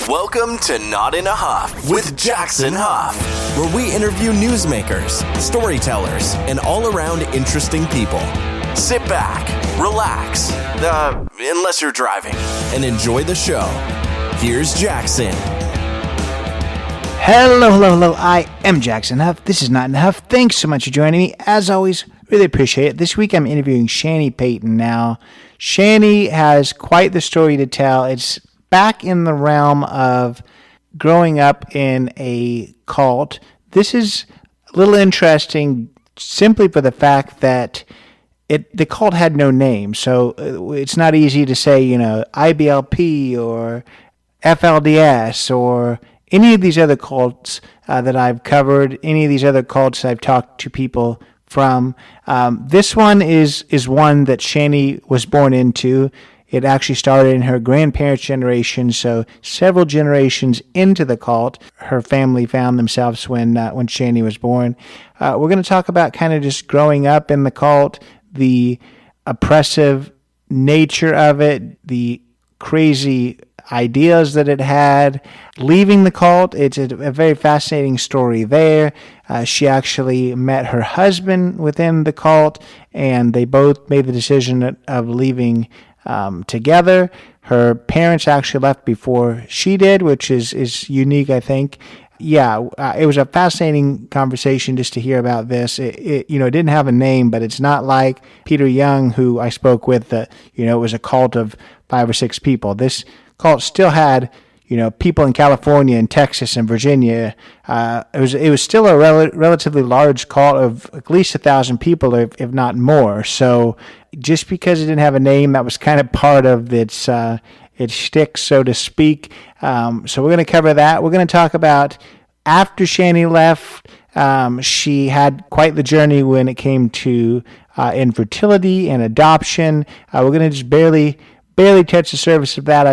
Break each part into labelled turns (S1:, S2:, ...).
S1: Welcome to Not in a Huff with Jackson Huff, where we interview newsmakers, storytellers, and all-around interesting people. Sit back, relax, unless you're driving, and enjoy the show. Here's Jackson.
S2: Hello. I am Jackson Huff. This is Not in a Huff. Thanks so much for joining me. As always, really appreciate it. This week I'm interviewing Shanny Payton. Now, Shanny has quite the story to tell. It's back in the realm of growing up in a cult. This is a little interesting simply for the fact that the cult had no name. So it's not easy to say, IBLP or FLDS or any of these other cults that I've covered, any of these other cults I've talked to people from. This one is one that Shanny was born into. It actually started in her grandparents' generation, so several generations into the cult, her family found themselves when Shanny was born. We're going to talk about kind of just growing up in the cult, the oppressive nature of it, the crazy ideas that it had, leaving the cult. It's a very fascinating story there. She actually met her husband within the cult, and they both made the decision of leaving together. Her parents actually left before she did, which is unique, I think. Yeah, it was a fascinating conversation just to hear about this. It didn't have a name, but it's not like Peter Young, who I spoke with, it was a cult of 5 or 6 people. This cult still had, people in California and Texas and Virginia. It was still a relatively large cult of at least 1,000 people, if not more. So just because it didn't have a name, that was kind of part of its shtick, so to speak. So we're going to cover that. We're going to talk about after Shanny left. She had quite the journey when it came to infertility and adoption. We're going to just barely touch the surface of that.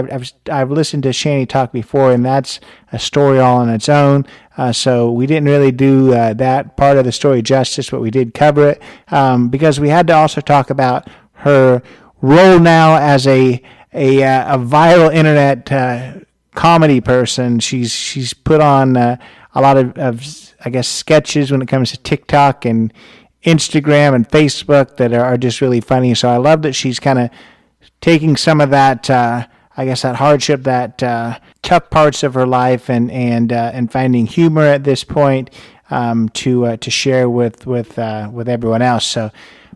S2: I've listened to Shanny talk before, and that's a story all on its own. So we didn't really do that part of the story justice, but we did cover it because we had to also talk about her role now as a viral internet comedy person. She's put on a lot of I guess sketches when it comes to TikTok and Instagram and Facebook that are just really funny. So I love that she's kind of taking some of that, that hardship, that tough parts of her life, and finding humor at this point to share with everyone else. So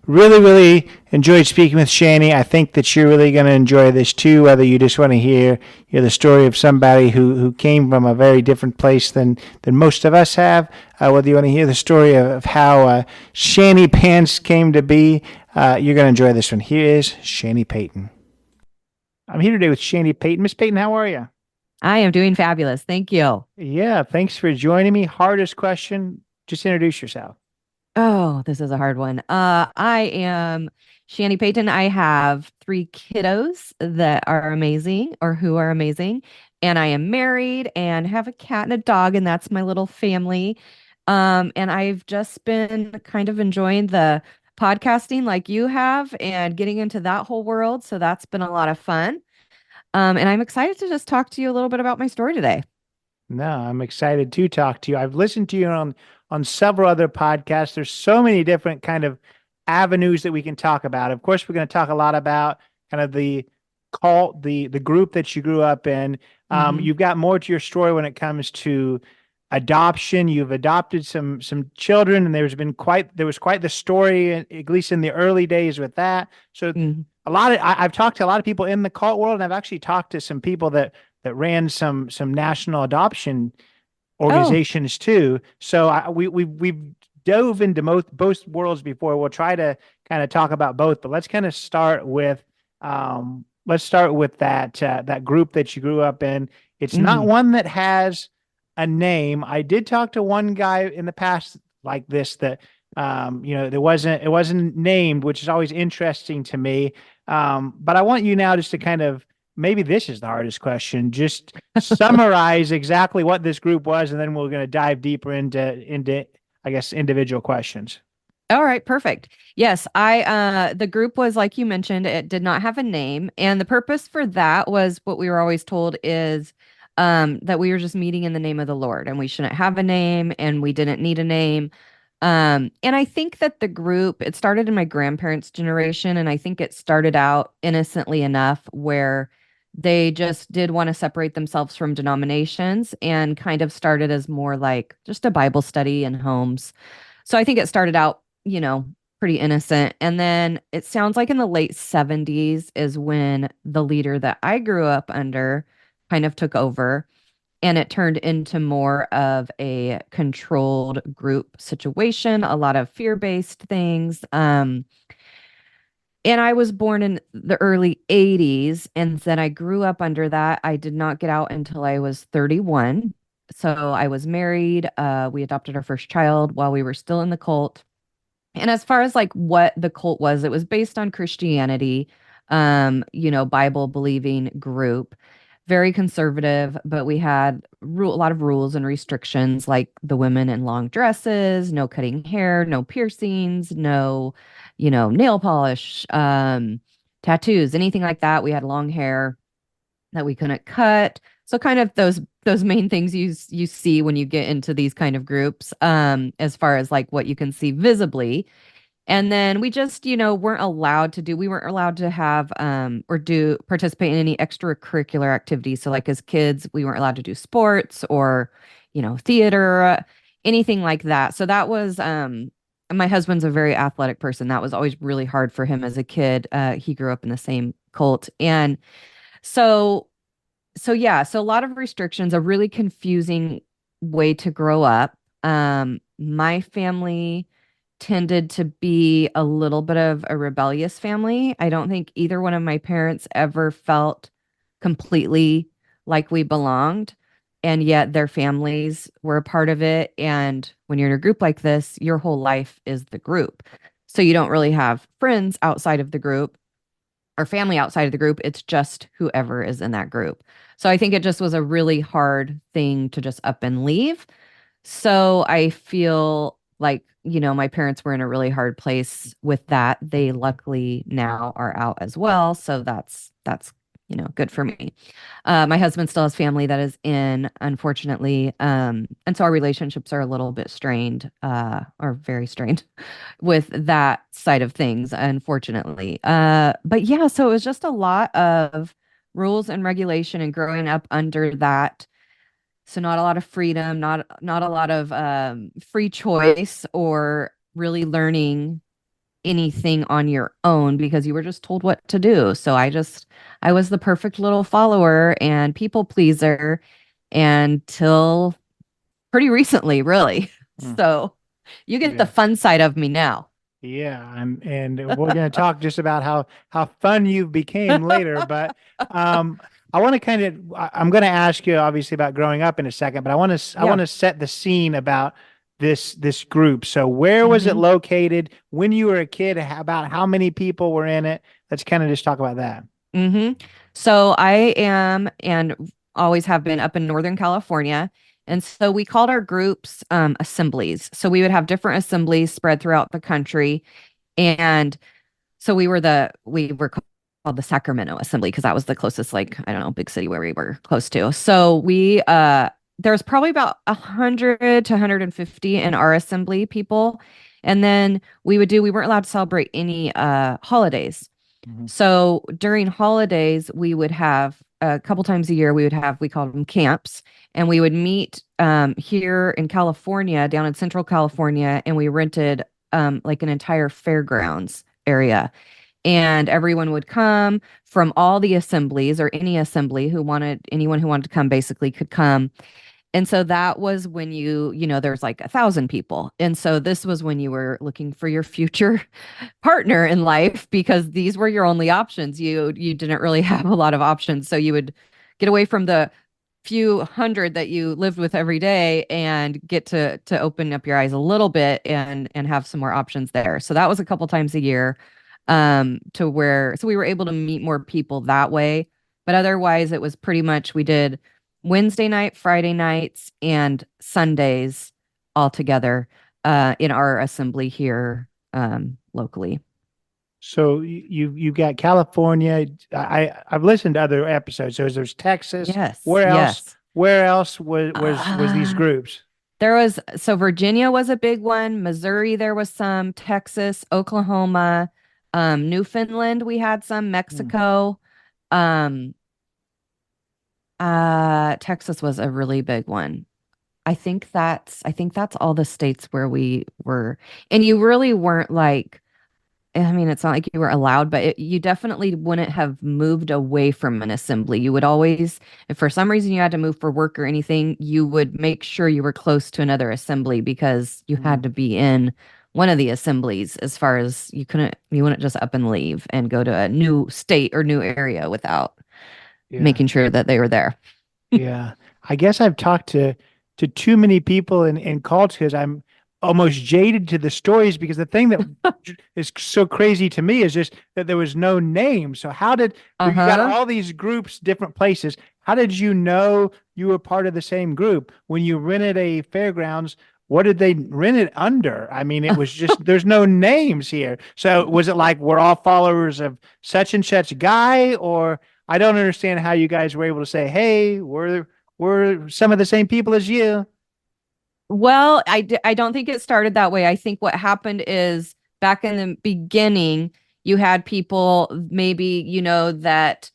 S2: really enjoyed speaking with Shanny. I think that you're really going to enjoy this too, whether you just want to hear the story of somebody who came from a very different place than most of us have, whether you want to hear the story of how Shanny Pants came to be. You're going to enjoy this one. Here is Shanny Payton. I'm here today with Shanny Payton. Miss Payton, how are you?
S3: I am doing fabulous. Thank you.
S2: Yeah, thanks for joining me. Hardest question, just introduce yourself.
S3: Oh, this is a hard one. I am Shanny Payton. I have 3 kiddos that are amazing, or who are amazing. And I am married and have a cat and a dog, and that's my little family. And I've just been kind of enjoying the podcasting like you have and getting into that whole world. So that's been a lot of fun. And I'm excited to just talk to you a little bit about my story today.
S2: No, I'm excited to talk to you. I've listened to you on several other podcasts. There's so many different kind of avenues that we can talk about. Of course, we're going to talk a lot about kind of the cult, the group that you grew up in. You've got more to your story when it comes to adoption. You've adopted some children, and there was quite the story, at least in the early days with that. So I've talked to a lot of people in the cult world, and I've actually talked to some people that ran some national adoption organizations too. So we've dove into both worlds before. We'll try to kind of talk about both, but let's kind of start with that group that you grew up in. It's not one that has a name. I did talk to one guy in the past like this that it wasn't named, which is always interesting to me. But I want you now just to kind of, maybe this is the hardest question, just summarize exactly what this group was, and then we're going to dive deeper into I guess individual questions.
S3: All right, perfect. Yes, the group was, like you mentioned, it did not have a name, and the purpose for that was what we were always told is that we were just meeting in the name of the Lord and we shouldn't have a name and we didn't need a name. And I think that the group, it started in my grandparents' generation, and I think it started out innocently enough where they just did want to separate themselves from denominations and kind of started as more like just a Bible study in homes. So I think it started out, pretty innocent. And then it sounds like in the late 70s is when the leader that I grew up under kind of took over and it turned into more of a controlled group situation, a lot of fear-based things. And I was born in the early 80s, and then I grew up under that. I did not get out until I was 31. So I was married. We adopted our first child while we were still in the cult. And as far as like what the cult was, it was based on Christianity, Bible believing group, very conservative, but we had a lot of rules and restrictions like the women in long dresses, no cutting hair, no piercings, no, nail polish, tattoos, anything like that. We had long hair that we couldn't cut. So kind of those main things you see when you get into these kind of groups, as far as like what you can see visibly. And then we just, we weren't allowed to have or do participate in any extracurricular activities. So like as kids, we weren't allowed to do sports or, theater, anything like that. So that was my husband's a very athletic person. That was always really hard for him as a kid. He grew up in the same cult. And so yeah, so a lot of restrictions, a really confusing way to grow up. My family tended to be a little bit of a rebellious family. I don't think either one of my parents ever felt completely like we belonged, and yet their families were a part of it. And when you're in a group like this, your whole life is the group. So you don't really have friends outside of the group or family outside of the group. It's just whoever is in that group. So I think it just was a really hard thing to just up and leave. So I feel like, my parents were in a really hard place with that. They luckily now are out as well. So that's good for me. My husband still has family that is in, unfortunately. And so our relationships are a little bit strained, or very strained with that side of things, unfortunately. But yeah, so it was just a lot of rules and regulation and growing up under that. So not a lot of freedom, not a lot of free choice or really learning anything on your own because you were just told what to do. So I was the perfect little follower and people pleaser until pretty recently, really. So you get the fun side of me now.
S2: Yeah, and we're going to talk just about how fun you became later, but I want to I'm going to ask you obviously about growing up in a second, but I want to set the scene about this group. So where was it located when you were a kid? About how many people were in it? Let's kind of just talk about that.
S3: So I am and always have been up in Northern California. And so we called our groups assemblies. So we would have different assemblies spread throughout the country. And so we were called the Sacramento Assembly because that was the closest, like, I don't know, big city where we were close to. So there was probably about 100 to 150 in our assembly people. And then we weren't allowed to celebrate any holidays. So during holidays, we would have a couple times a year, we called them camps, and we would meet here in California, down in Central California, and we rented like an entire fairgrounds area. And everyone would come from all the assemblies or any assembly anyone who wanted to come basically could come. And so that was when there's like 1,000 people. And so this was when you were looking for your future partner in life because these were your only options. You didn't really have a lot of options. So you would get away from the few hundred that you lived with every day and get to open up your eyes a little bit and have some more options there. So that was a couple times a year, so we were able to meet more people that way. But otherwise it was pretty much we did Wednesday night, Friday nights, and Sundays all together in our assembly here locally.
S2: So you've got California. I've listened to other episodes. So there's Texas.
S3: Yes.
S2: Where else?
S3: Yes.
S2: where else was these
S3: Uh,
S2: groups?
S3: so Virginia was a big one. Missouri, there was some. Texas, Oklahoma, Newfoundland, we had some.
S2: Hmm.
S3: Mexico, um, Texas was a really big one. I think that's all the states where we were. And you really weren't like, I mean, it's not like you were allowed, but you definitely wouldn't have moved away from an assembly. You would always, if for some reason you had to move for work or anything, you would make sure you were close to another assembly because you
S2: Hmm.
S3: had to be in one of the assemblies as far as you wouldn't just up and leave and go to a new state or new area without
S2: Yeah.
S3: making sure that they were there.
S2: Yeah. I guess I've talked to too many people in cults because I'm almost jaded to the stories because the thing that is so crazy to me is just that there was no name. So how did you got
S3: Uh-huh.
S2: all these groups, different places. How did you know you were part of the same group? When you rented a fairgrounds, what did they rent it under? I mean, it was just there's no names here. So was it like we're all followers of such and such guy, or I don't understand how you guys were able to say, "Hey, we're some of the same people as you."
S3: Well, I don't think it started that way. I think what happened is back in the beginning, you had people maybe, that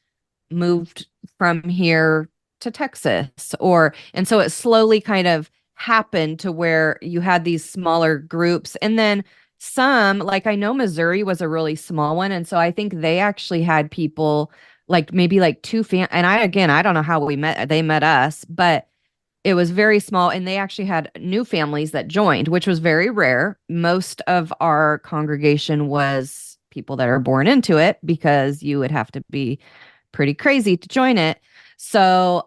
S3: moved from here to Texas and so it slowly kind of happened to where you had these smaller groups. And then some, like I know Missouri was a really small one. And so I think they actually had people like maybe like and I don't know how they met us, but it was very small and they actually had new families that joined, which was very rare. Most of our congregation was people that are born into it because you would have to be pretty crazy to join it. So,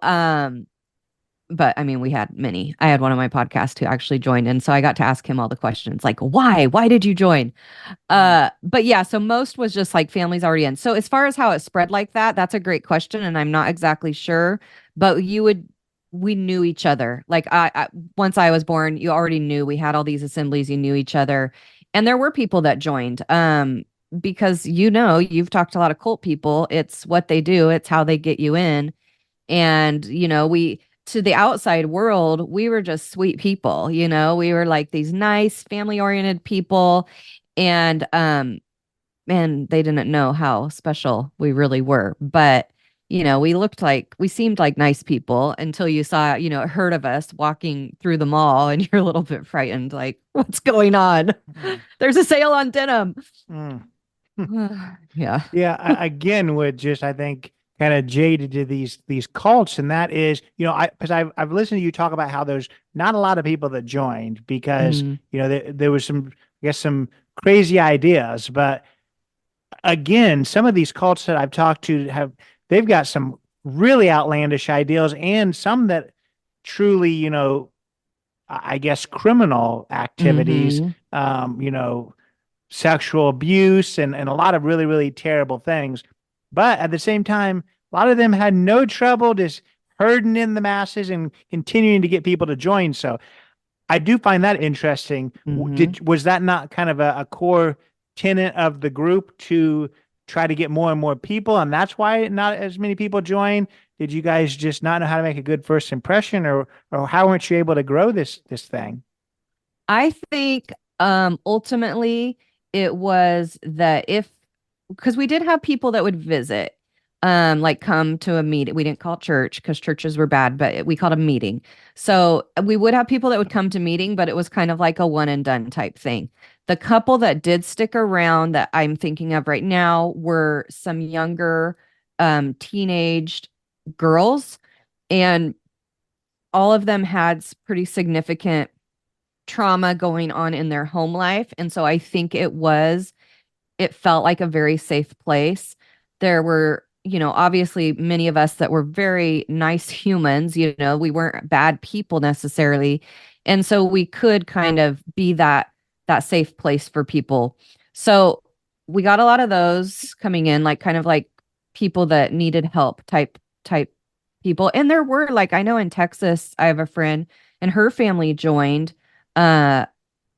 S3: but I mean, we had many. I had one of my podcasts who actually joined, and so I got to ask him all the questions like, why? Why did you join?
S2: Mm.
S3: But yeah, so most was just like families already in. So as far as how it spread like that, that's a great question, and I'm not exactly sure. But we knew each other. Like once I was born, you already knew we had all these assemblies. You knew each other, and there were people that joined. Because you've talked to a lot of cult people. It's what they do. It's how they get you in. And we to the outside world, we were just sweet people. We were like these nice family oriented people, and and they didn't know how special we really were. But we seemed like nice people until you saw, heard of us walking through the mall and you're a little bit frightened, like, what's going on?
S2: Mm.
S3: There's a sale on denim.
S2: Mm.
S3: Yeah.
S2: Yeah, again, would just I think kind of jaded to these cults, and that is, I because I've listened to you talk about how there's not a lot of people that joined because
S3: Mhm.
S2: there was some, I guess, some crazy ideas, but again, some of these cults that I've talked to they've got some really outlandish ideals and some that truly, I guess criminal activities,
S3: Mhm.
S2: sexual abuse and a lot of really, really terrible things. But at the same time, a lot of them had no trouble just herding in the masses and continuing to get people to join. So I do find that interesting.
S3: Mhm.
S2: Was that not kind of a core tenet of the group to try to get more and more people, and that's why not as many people join? Did you guys just not know how to make a good first impression, or how weren't you able to grow this thing?
S3: I think ultimately it was that if because we did have people that would visit, like come to a meeting. We didn't call it church because churches were bad, but we called a meeting. So we would have people that would come to meeting, but it was kind of like a one and done type thing. The couple that did stick around that I'm thinking of right now were some younger teenaged girls, and all of them had pretty significant trauma going on in their home life. And so I think it felt like a very safe place. There were, obviously many of us that were very nice humans, we weren't bad people necessarily. And so we could kind of be that safe place for people. So we got a lot of those coming in, like kind of like people that needed help type people. And there were like I know in Texas, I have a friend and her family joined. Uh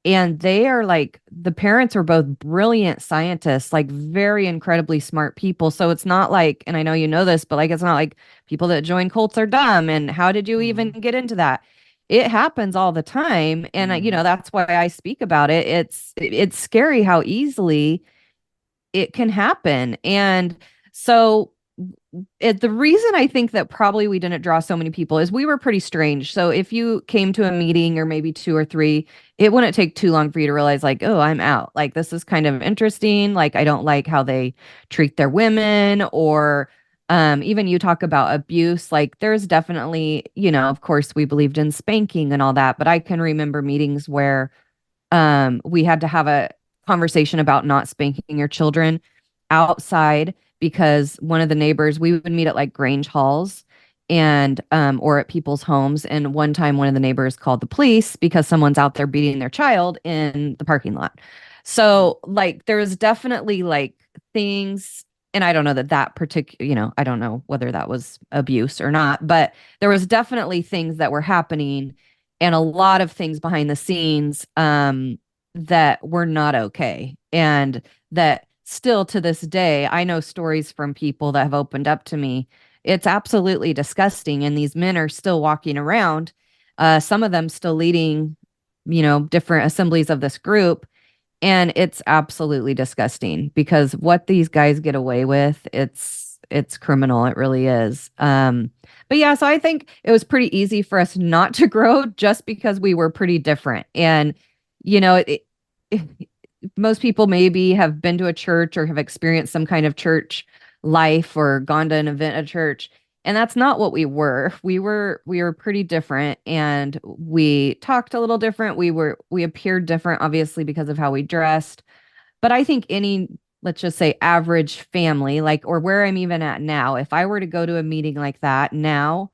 S3: And they are like, the parents are both brilliant scientists, like very incredibly smart people. So it's not like, and I know you know this, but like, it's not like people that join cults are dumb. And how did you even
S2: Mhm.
S3: get into that? It happens all the time. And,
S2: Mhm.
S3: that's why I speak about it. It's scary how easily it can happen. And so the reason I think that probably we didn't draw so many people is we were pretty strange. So if you came to a meeting or maybe two or three, it wouldn't take too long for you to realize, like, oh, I'm out. Like, this is kind of interesting. Like, I don't like how they treat their women, or even you talk about abuse. Like, there's definitely, of course, we believed in spanking and all that, but I can remember meetings where we had to have a conversation about not spanking your children outside, because one of the neighbors, we would meet at like Grange halls and or at people's homes, and one time one of the neighbors called the police because someone's out there beating their child in the parking lot. So like there's definitely like things, and I don't know that particular, I don't know whether that was abuse or not, but there was definitely things that were happening, and a lot of things behind the scenes that were not okay. And that still to this day, I know stories from people that have opened up to me. It's absolutely disgusting. And these men are still walking around, some of them still leading, different assemblies of this group. And it's absolutely disgusting because what these guys get away with, it's criminal. It really is. But yeah, so I think it was pretty easy for us not to grow just because we were pretty different. And you know, it, most people maybe have been to a church or have experienced some kind of church life or gone to an event at church, and that's not what we were. We were pretty different, and we talked a little different. We appeared different, obviously, because of how we dressed. But I think any, let's just say, average family, like, or where I'm even at now, if I were to go to a meeting like that now,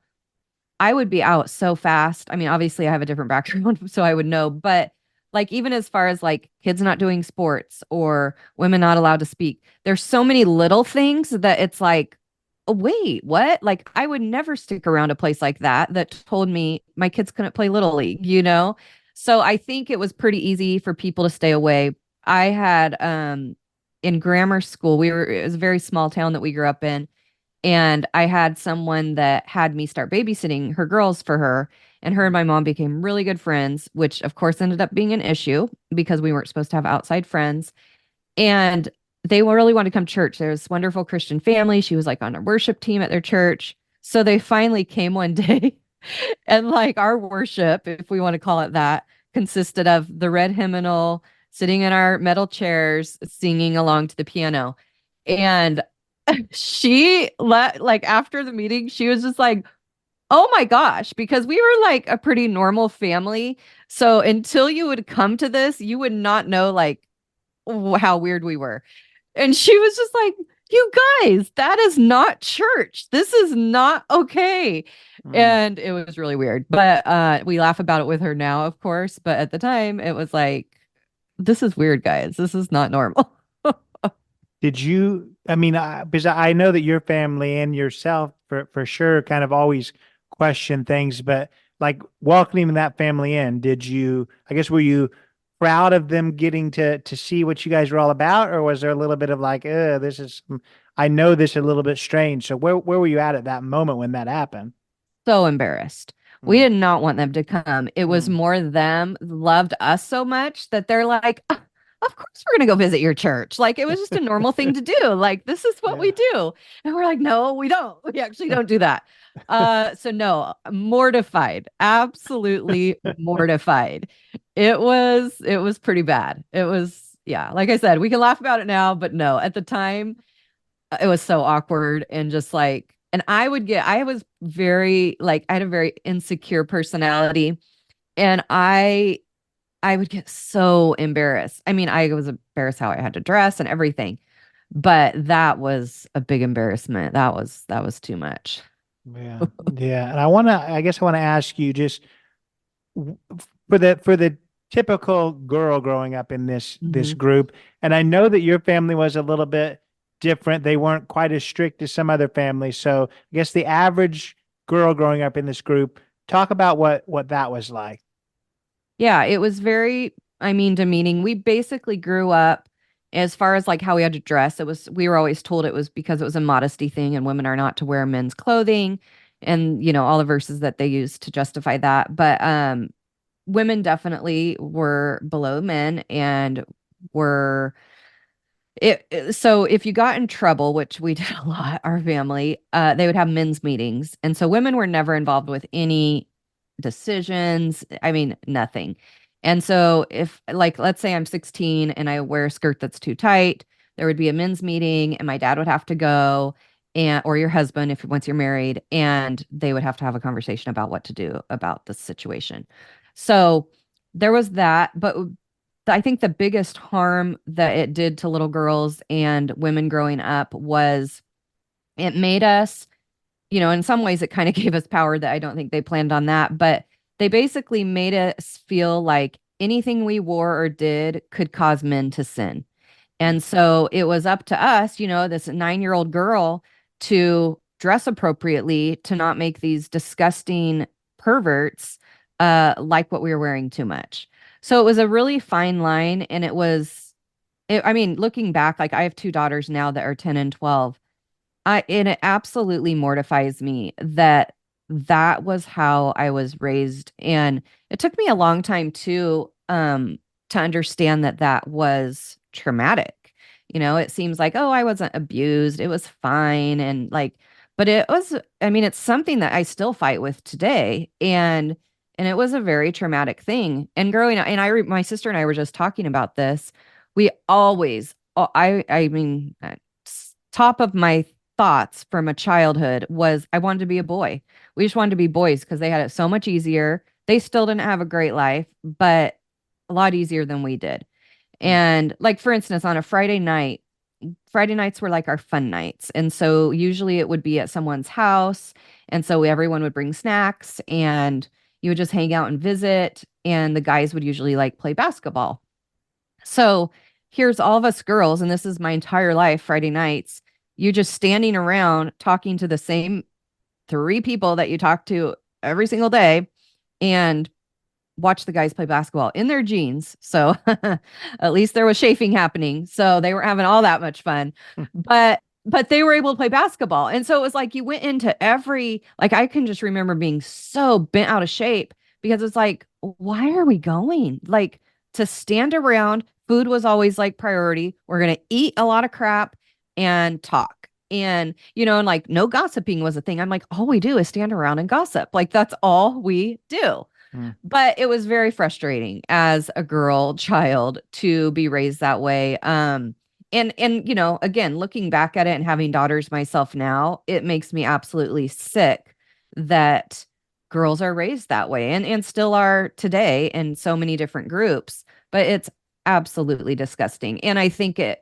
S3: I would be out so fast. I mean, obviously I have a different background, so I would know, but like even as far as like kids not doing sports or women not allowed to speak, there's so many little things that it's like, oh, wait, what? Like I would never stick around a place like that told me my kids couldn't play little league. So I think it was pretty easy for people to stay away. I had in grammar school, it was a very small town that we grew up in, and I had someone that had me start babysitting her girls for her. And her and my mom became really good friends, which of course ended up being an issue because we weren't supposed to have outside friends. And they really wanted to come to church. There was this wonderful Christian family. She was like on a worship team at their church. So they finally came one day. And like our worship, if we want to call it that, consisted of the red hymnal, sitting in our metal chairs, singing along to the piano. And like after the meeting, she was just like, oh my gosh, because we were like a pretty normal family. So until you would come to this, you would not know like how weird we were. And she was just like, you guys, that is not church. This is not okay.
S2: Mm.
S3: And it was really weird. But we laugh about it with her now, of course. But at the time, it was like, this is weird, guys. This is not normal.
S2: Did you, I mean, because I know that your family and yourself for sure kind of always question things, but like welcoming that family in, did you, I guess, were you proud of them getting to see what you guys were all about, or was there a little bit of like, this is, I know this is a little bit strange. So where were you at that moment when that happened?
S3: So embarrassed. We
S2: Mm.
S3: did not want them to come. It was
S2: Mm.
S3: more them loved us so much that they're like, "Ah, of course we're gonna go visit your church." Like it was just a normal thing to do. Like this is what we
S2: Yeah.
S3: do. And we're like, no, we don't. We actually don't do that. So no, mortified, absolutely mortified. It was pretty bad. It was, yeah, like I said, we can laugh about it now, but no, at the time it was so awkward and just like, and I was very like, I had a very insecure personality, and I would get so embarrassed. I mean, I was embarrassed how I had to dress and everything, but that was a big embarrassment. That was too much.
S2: Yeah. Yeah. And I guess I want to ask you just w- for the typical girl growing up in this
S3: Mhm.
S2: group, and I know that your family was a little bit different. They weren't quite as strict as some other families. So I guess the average girl growing up in this group, talk about what that was like.
S3: Yeah, it was very demeaning. We basically grew up as far as like how we had to dress. We were always told it was because it was a modesty thing and women are not to wear men's clothing and, all the verses that they use to justify that. But women definitely were below men and were so if you got in trouble, which we did a lot, our family, they would have men's meetings. And so women were never involved with any decisions. Nothing. And so if like let's say I'm 16 and I wear a skirt that's too tight, there would be a men's meeting and my dad would have to go and or your husband if once you're married, and they would have to have a conversation about what to do about the situation. So there was that, but I think the biggest harm that it did to little girls and women growing up was it made us, in some ways it kind of gave us power that I don't think they planned on that, but they basically made us feel like anything we wore or did could cause men to sin. And so it was up to us, this 9-year-old girl to dress appropriately to not make these disgusting perverts like what we were wearing too much. So it was a really fine line. And looking back, like I have two daughters now that are 10 and 12. And it absolutely mortifies me that that was how I was raised. And it took me a long time to understand that that was traumatic. It seems like, oh, I wasn't abused. It was fine. And like, but it was, it's something that I still fight with today. And it was a very traumatic thing. And growing up, and my sister and I were just talking about this. We always, top of my thoughts from a childhood was I wanted to be a boy. We just wanted to be boys because they had it so much easier. They still didn't have a great life, but a lot easier than we did. And like, for instance, on a Friday nights were like our fun nights. And so usually it would be at someone's house. And so everyone would bring snacks and you would just hang out and visit. And the guys would usually like play basketball. So here's all of us girls, and this is my entire life, Friday nights. You just standing around talking to the same 3 people that you talk to every single day and watch the guys play basketball in their jeans. So at least there was chafing happening. So they weren't having all that much fun. But they were able to play basketball. And so it was like you went into I can just remember being so bent out of shape because it's like, why are we going? Like to stand around, food was always like priority. We're going to eat a lot of crap and talk. And, and like no gossiping was a thing. I'm like, all we do is stand around and gossip. Like that's all we do. But it was very frustrating as a girl child to be raised that way. And again, looking back at it and having daughters myself now, it makes me absolutely sick that girls are raised that way and still are today in so many different groups. But it's absolutely disgusting. And I think it,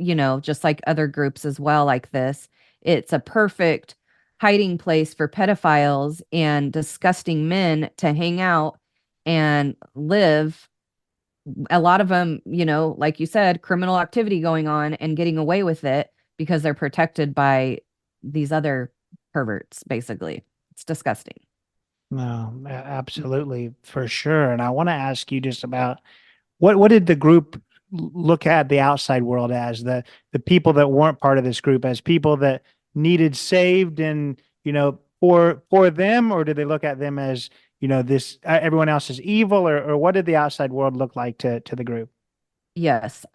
S3: just like other groups as well, like this, it's a perfect hiding place for pedophiles and disgusting men to hang out and live. A lot of them, like you said, criminal activity going on and getting away with it because they're protected by these other perverts, basically. It's disgusting.
S2: No, absolutely, for sure. And I want to ask you just about what did the group look at the outside world as, the people that weren't part of this group as people that needed saved and, for them, or did they look at them as, this everyone else is evil, or what did the outside world look like to the group?
S3: Yes.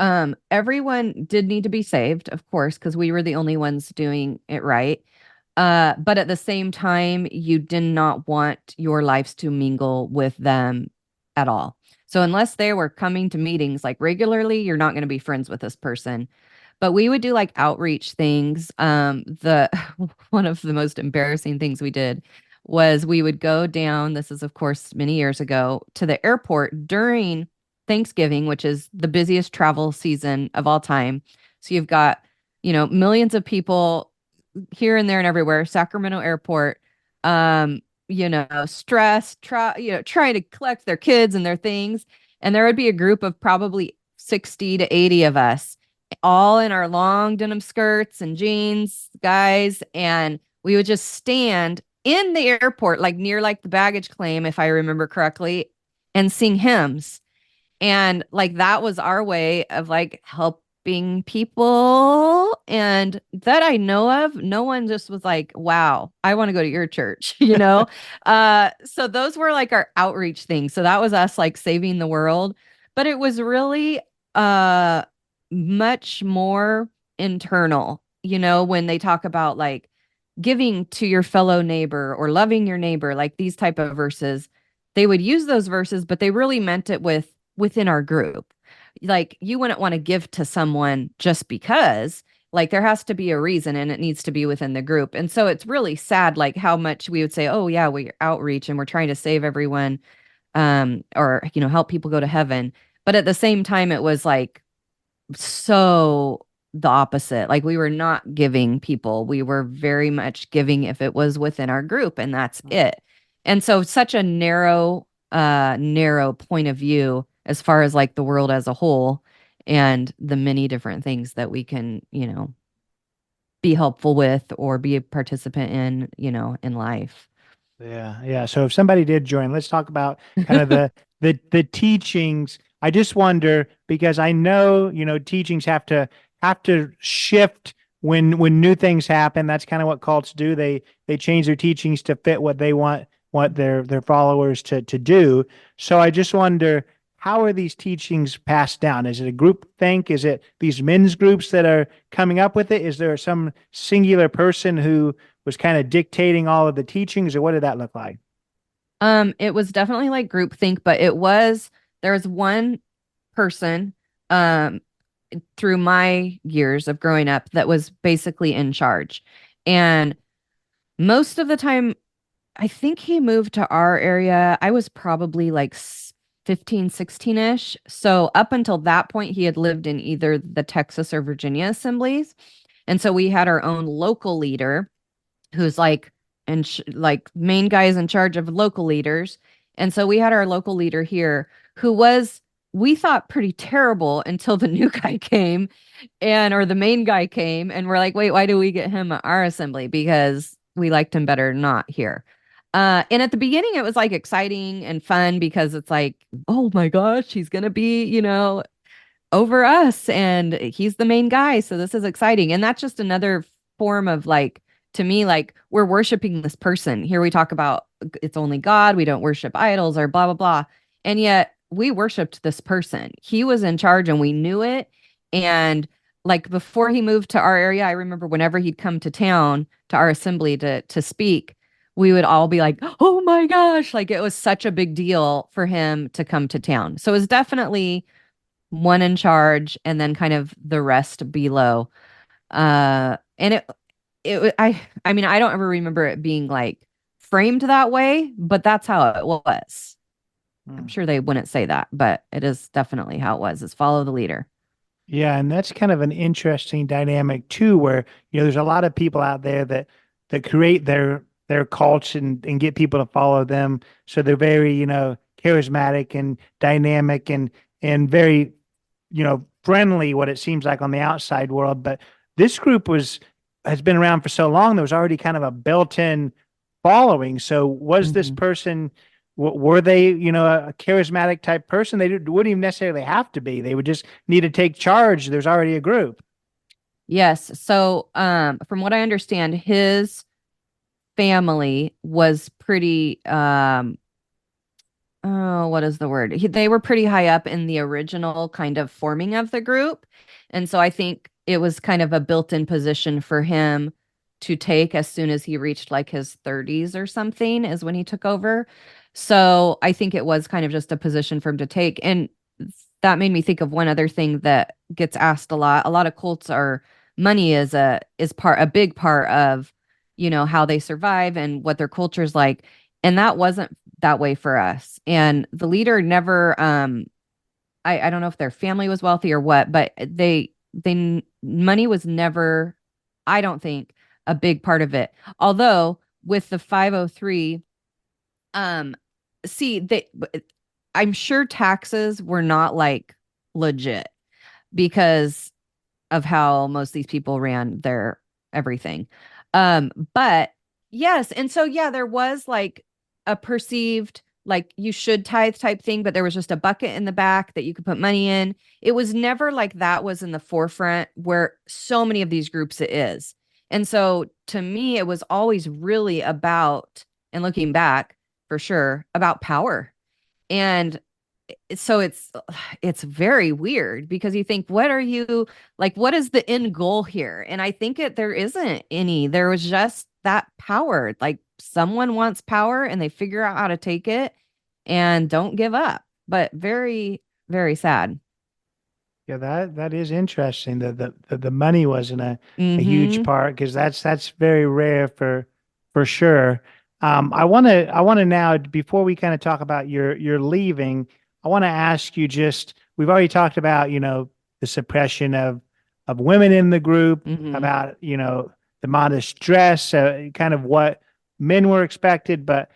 S3: Everyone did need to be saved, of course, because we were the only ones doing it right. But at the same time, you did not want your lives to mingle with them at all. So unless they were coming to meetings like regularly, you're not going to be friends with this person. But we would do like outreach things. The one of the most embarrassing things we did was we would go down, this is of course many years ago, to the airport during Thanksgiving, which is the busiest travel season of all time. So you've got, millions of people here and there and everywhere, Sacramento airport, stressed, trying to collect their kids and their things. And there would be a group of probably 60 to 80 of us, all in our long denim skirts and jeans, guys. And we would just stand in the airport, like near like the baggage claim, if I remember correctly, and sing hymns. And like that was our way of like helping people. And that I know of, no one just was like, wow, I want to go to your church, you know? So those were like our outreach things. So that was us like saving the world. But it was really uh much more internal, you know, when they talk about like giving to your fellow neighbor or loving your neighbor, like these type of verses, they would use those verses, but they really meant it within our group. Like you wouldn't want to give to someone just because, like there has to be a reason and it needs to be within the group. And so it's really sad like how much we would say, "Oh yeah, we're outreach and we're trying to save everyone or you know, help people go to heaven." But at the same time it was like so the opposite. Like we were not giving people. We were very much giving if it was within our group and that's it. And so such a narrow point of view as far as like the world as a whole and the many different things that we can, you know, be helpful with or be a participant in, you know, in life.
S2: Yeah, yeah. So if somebody did join, let's talk about kind of the teachings. I just wonder because I know, teachings have to shift when new things happen. That's kind of what cults do. They change their teachings to fit what they want their followers to do. So I just wonder, how are these teachings passed down? Is it a group think? Is it these men's groups that are coming up with it? Is there some singular person who was kind of dictating all of the teachings, or what did that look like?
S3: It was definitely like groupthink, but it was there was one person um through my years of growing up that was basically in charge. And most of the time, I think he moved to our area. I was probably like 15, 16-ish. So up until that point, he had lived in either the Texas or Virginia assemblies. And so we had our own local leader who's like and like main guy is in charge of local leaders. And so we had our local leader here who was we thought pretty terrible until the new guy came and or the main guy came and we're like, wait, why do we get him at our assembly? Because we liked him better not here. And at the beginning it was like exciting and fun because it's like, oh my gosh, he's gonna be, you know, over us and he's the main guy. So this is exciting. And that's just another form of like, to me, like we're worshiping this person. Here we talk about it's only God. We don't worship idols or blah, blah, blah. And yet we worshiped this person. He was in charge and we knew it. And like before he moved to our area, I remember whenever he'd come to town to our assembly to speak, we would all be like, oh my gosh, like it was such a big deal for him to come to town. So it was definitely one in charge and then kind of the rest below. And I mean, I don't ever remember it being like framed that way, but that's how it was. I'm
S2: Hmm.
S3: sure they wouldn't say that, but it is definitely how it was, is follow the leader.
S2: Yeah, and that's kind of an interesting dynamic too, where there's a lot of people out there that create their cults and get people to follow them. So they're very charismatic and dynamic and very friendly. What it seems like on the outside world, but this group has been around for so long. There was already kind of a built-in following. So was this
S3: Mhm.
S2: person? Were they, a charismatic type person? They wouldn't even necessarily have to be. They would just need to take charge. There's already a group.
S3: Yes. So, from what I understand, his family was pretty, oh, what is the word? They were pretty high up in the original kind of forming of the group. And so I think it was kind of a built-in position for him to take as soon as he reached like his 30s or something, is when he took over. So I think it was kind of just a position for him to take. And that made me think of one other thing that gets asked a lot. A lot of cults are money is a big part of, you know, how they survive and what their culture is like. And that wasn't that way for us. And the leader never I don't know if their family was wealthy or what, but money was never, I don't think, a big part of it. Although with the 503, um see they I'm sure taxes were not like legit because of how most of these people ran their everything. But yes, and so yeah, there was like a perceived like you should tithe type thing, but there was just a bucket in the back that you could put money in. It was never like that was in the forefront where so many of these groups it is. And so to me, it was always really about, and looking back for sure, about power. And so it's very weird because you think, what are you like, what is the end goal here? And I think there isn't any. There was just that power. Like someone wants power and they figure out how to take it and don't give up. But very, very sad.
S2: Yeah, that is interesting. The money wasn't a huge
S3: Mm-hmm.
S2: part because that's very rare for sure. I want to now, before we kind of talk about your leaving, I want to ask you, just we've already talked about, the suppression of women in the group,
S3: Mm-hmm.
S2: about, the modest dress, kind of what men were expected, but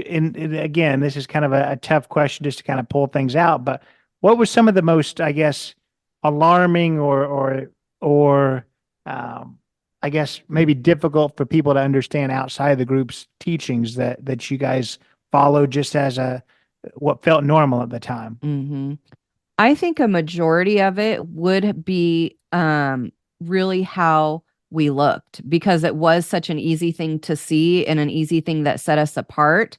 S2: and again, this is kind of a tough question just to kind of pull things out, but what were some of the most, I guess, alarming or I guess maybe difficult for people to understand outside of the group's teachings that you guys followed just as a what felt normal at the time?
S3: Mm-hmm. I think a majority of it would be really how we looked because it was such an easy thing to see and an easy thing that set us apart.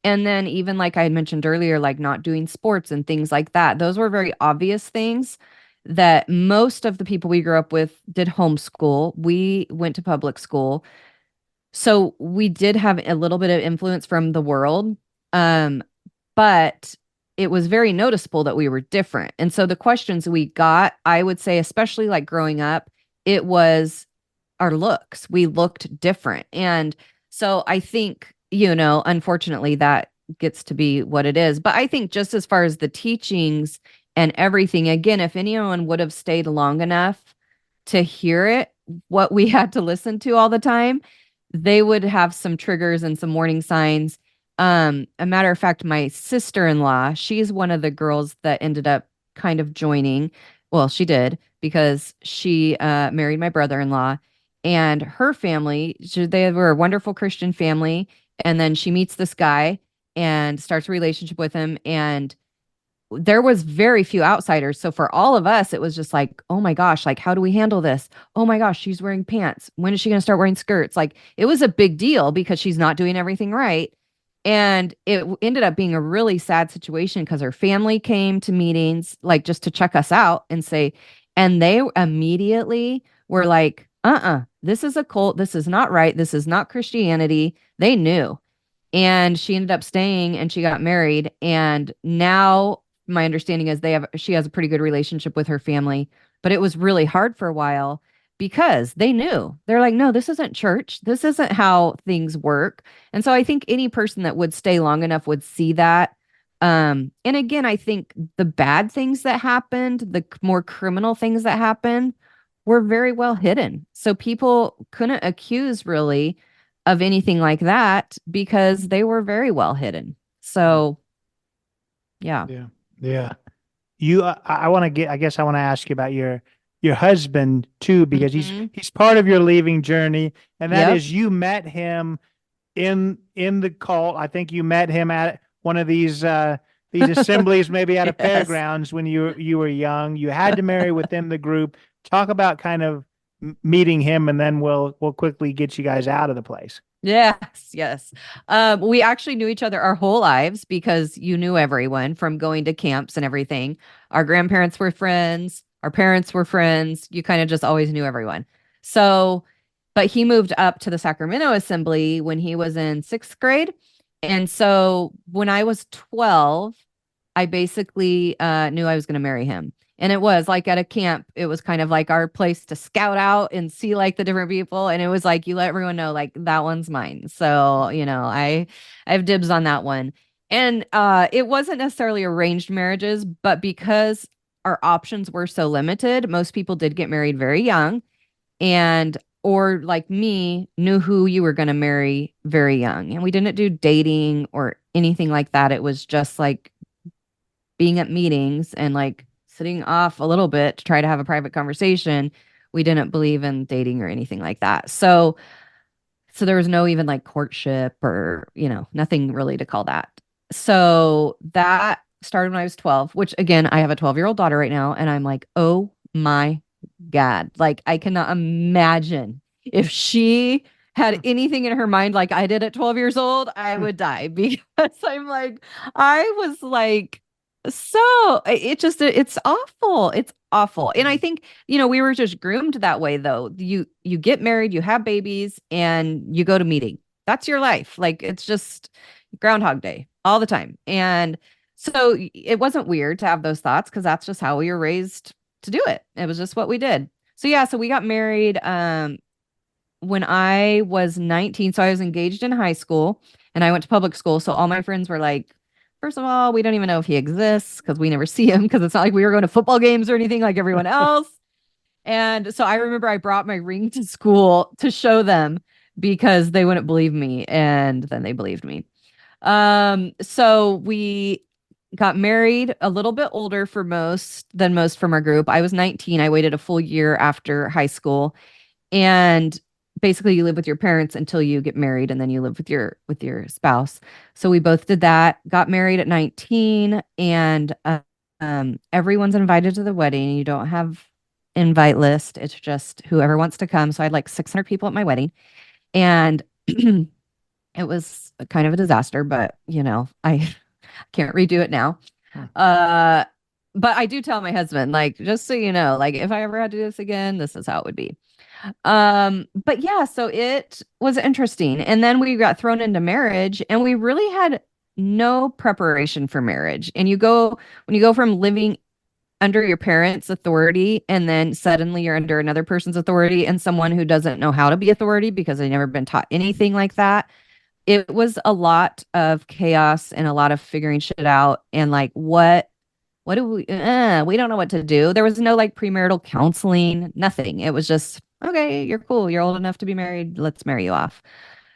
S3: And then even like I had mentioned earlier, like not doing sports and things like that, those were very obvious things that most of the people we grew up with did homeschool. We went to public school. So we did have a little bit of influence from the world. Um, but it was very noticeable that we were different. And so the questions we got, I would say, especially like growing up, it was our looks. We looked different. And so I think, unfortunately, that gets to be what it is. But I think just as far as the teachings and everything, again, if anyone would have stayed long enough to hear it, what we had to listen to all the time, they would have some triggers and some warning signs. A matter of fact, my sister-in-law, she's one of the girls that ended up kind of joining. Well, she did because she married my brother-in-law and her family, they were a wonderful Christian family. And then she meets this guy and starts a relationship with him. And there was very few outsiders. So for all of us, it was just like, oh my gosh, like, how do we handle this? Oh my gosh, she's wearing pants. When is she going to start wearing skirts? Like, it was a big deal because she's not doing everything right. And it ended up being a really sad situation because her family came to meetings, like just to check us out and say, and they immediately were like, this is a cult. This is not right. This is not Christianity. They knew. And she ended up staying and she got married. And now my understanding is she has a pretty good relationship with her family, but it was really hard for a while because they knew. They're like, no, this isn't church. This isn't how things work. And so I think any person that would stay long enough would see that. And again, I think the bad things that happened, the more criminal things that happened, were very well hidden. So people couldn't accuse really of anything like that because they were very well hidden. So, yeah.
S2: Yeah, yeah. I want to I guess I want to ask you about your husband too, because
S3: Hmm.
S2: he's part of your leaving journey, and that
S3: Yep.
S2: is you met him in the cult. I think you met him at one of these assemblies, maybe at a
S3: Yes.
S2: fairgrounds when you were young. You had to marry within the group. Talk about kind of meeting him, and then we'll quickly get you guys out of the place.
S3: Yes, yes. We actually knew each other our whole lives because you knew everyone from going to camps and everything. Our grandparents were friends, our parents were friends. You kind of just always knew everyone. So, but he moved up to the Sacramento Assembly when he was in sixth grade. And so when I was 12, I basically knew I was going to marry him. And it was like at a camp, it was kind of like our place to scout out and see like the different people. And it was like you let everyone know like that one's mine. So, I have dibs on that one. And it wasn't necessarily arranged marriages, but because our options were so limited, most people did get married very young and or like me knew who you were going to marry very young. And we didn't do dating or anything like that. It was just like being at meetings and like sitting off a little bit to try to have a private conversation. We didn't believe in dating or anything like that. So there was no even like courtship or, nothing really to call that. So that started when I was 12, which again, I have a 12-year-old daughter right now, and I'm like, oh my God. Like, I cannot imagine if she had anything in her mind like I did at 12 years old, I would die because I'm like, I was like, it just, it's awful. It's awful. And I think, we were just groomed that way though. You get married, you have babies, and you go to meeting. That's your life. Like, it's just Groundhog Day all the time. And so it wasn't weird to have those thoughts because that's just how we were raised to do it. It was just what we did. So yeah, so we got married when I was 19. So I was engaged in high school and I went to public school. So all my friends were like, first of all, we don't even know if he exists because we never see him because it's not like we were going to football games or anything like everyone else. And so I remember I brought my ring to school to show them because they wouldn't believe me. And then they believed me. So we got married a little bit older for most from our group. I was 19. I waited a full year after high school. And basically you live with your parents until you get married and then you live with your spouse. So we both did that, got married at 19, and everyone's invited to the wedding. You don't have invite list. It's just whoever wants to come. So I had like 600 people at my wedding. And it was kind of a disaster, but I can't redo it now. Uh, but I do tell my husband, like, just so you know, like if I ever had to do this again, this is how it would be. But yeah, so it was interesting. And then we got thrown into marriage and we really had no preparation for marriage. And when you go from living under your parents' authority and then suddenly you're under another person's authority and someone who doesn't know how to be authority because they've never been taught anything like that, it was a lot of chaos and a lot of figuring shit out and like what do we don't know what to do. There was no like premarital counseling, nothing. It was just, okay, you're cool, you're old enough to be married, let's marry you off.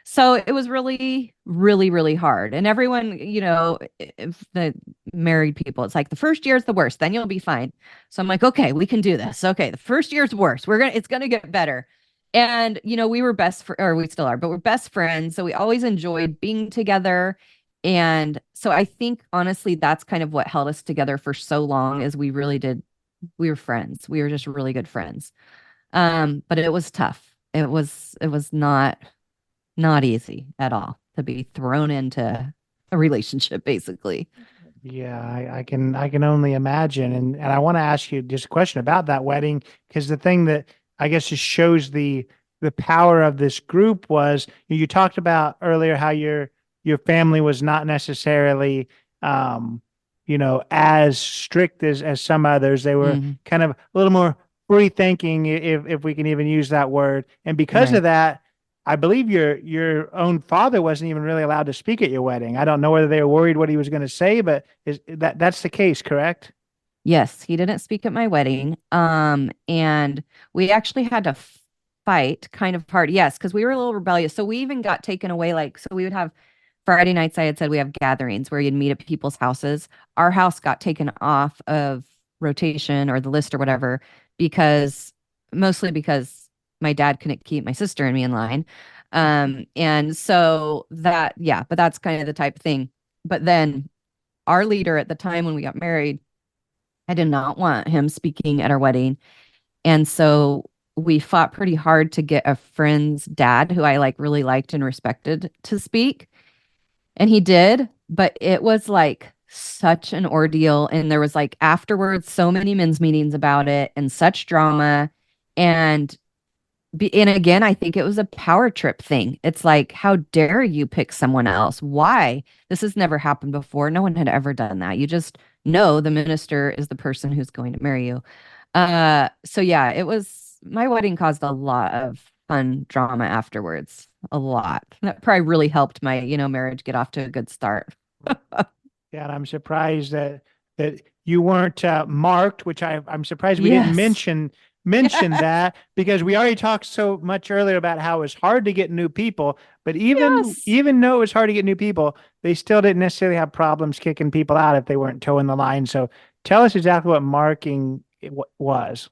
S3: So it was really, really, really hard. And everyone, if the married people, it's like the first year is the worst, then you'll be fine. So I'm like, okay, we can do this. Okay, the first year's worse. It's gonna get better. And we were or we still are, but we're best friends. So we always enjoyed being together. And so I think honestly, that's kind of what held us together for so long is we were friends. We were just really good friends. But it was tough. It was not easy at all to be thrown into a relationship, basically.
S2: Yeah, I can only imagine, and I want to ask you just a question about that wedding because the thing that I guess just shows the power of this group was you talked about earlier how your family was not necessarily as strict as some others. They were
S3: Mhm.
S2: kind of a little more free thinking, if we can even use that word, and because of
S3: Right.
S2: that. I believe your own father wasn't even really allowed to speak at your wedding. I don't know whether they were worried what he was going to say, but that's the case, correct?
S3: Yes, he didn't speak at my wedding. And we actually had to fight kind of hard. Yes, because we were a little rebellious. So we even got taken away. Like, so we would have Friday nights, I had said we have gatherings where you'd meet at people's houses. Our house got taken off of rotation or the list or whatever mostly because my dad couldn't keep my sister and me in line. And so yeah, but that's kind of the type of thing. But then our leader at the time when we got married, I did not want him speaking at our wedding. And so we fought pretty hard to get a friend's dad who I like really liked and respected to speak. And he did, but it was like such an ordeal. And there was like afterwards so many men's meetings about it and such drama. And and again, I think it was a power trip thing. It's like, how dare you pick someone else? Why? This has never happened before. No one had ever done that. You just know the minister is the person who's going to marry you. So yeah, it was my wedding caused a lot of fun drama afterwards. A lot. That probably really helped my, marriage get off to a good start.
S2: Yeah, and I'm surprised that you weren't marked, which I'm surprised we didn't
S3: Yes.
S2: mention that because we already talked so much earlier about how it's hard to get new people, but even
S3: Yes.
S2: even though it's hard to get new people, they still didn't necessarily have problems kicking people out if they weren't toeing the line. So tell us exactly what marking was.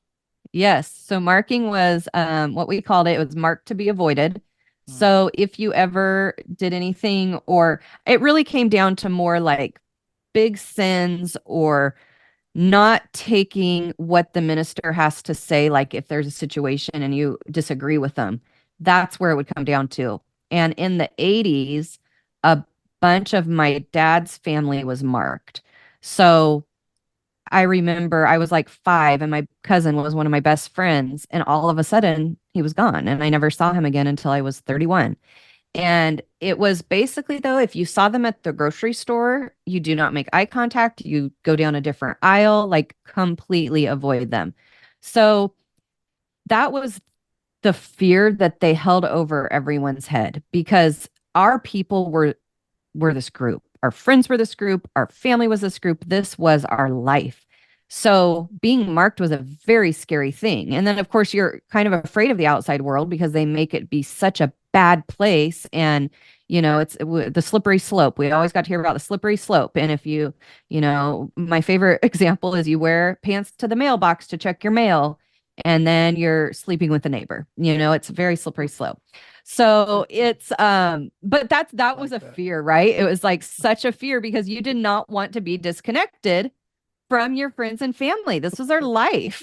S3: Yes. So marking was what we called it. It was marked to be avoided.
S2: Mm.
S3: So if you ever did anything, or it really came down to more like big sins or not taking what the minister has to say, like if there's a situation and you disagree with them, that's where it would come down to. And in the 80s, a bunch of my dad's family was marked. So I remember I was like 5 and my cousin was one of my best friends. And all of a sudden he was gone. And I never saw him again until I was 31. And it was basically, though, if you saw them at the grocery store, you do not make eye contact. You go down a different aisle, like completely avoid them. So that was the fear that they held over everyone's head because our people were this group. Our friends were this group. Our family was this group. This was our life. So being marked was a very scary thing. And then, of course, you're kind of afraid of the outside world because they make it be such a bad place. And, the slippery slope. We always got to hear about the slippery slope. And if my favorite example is you wear pants to the mailbox to check your mail, and then you're sleeping with the neighbor. It's a very slippery slope. So it's but that was a fear, right? It was like such a fear because you did not want to be disconnected from your friends and family. This was our life.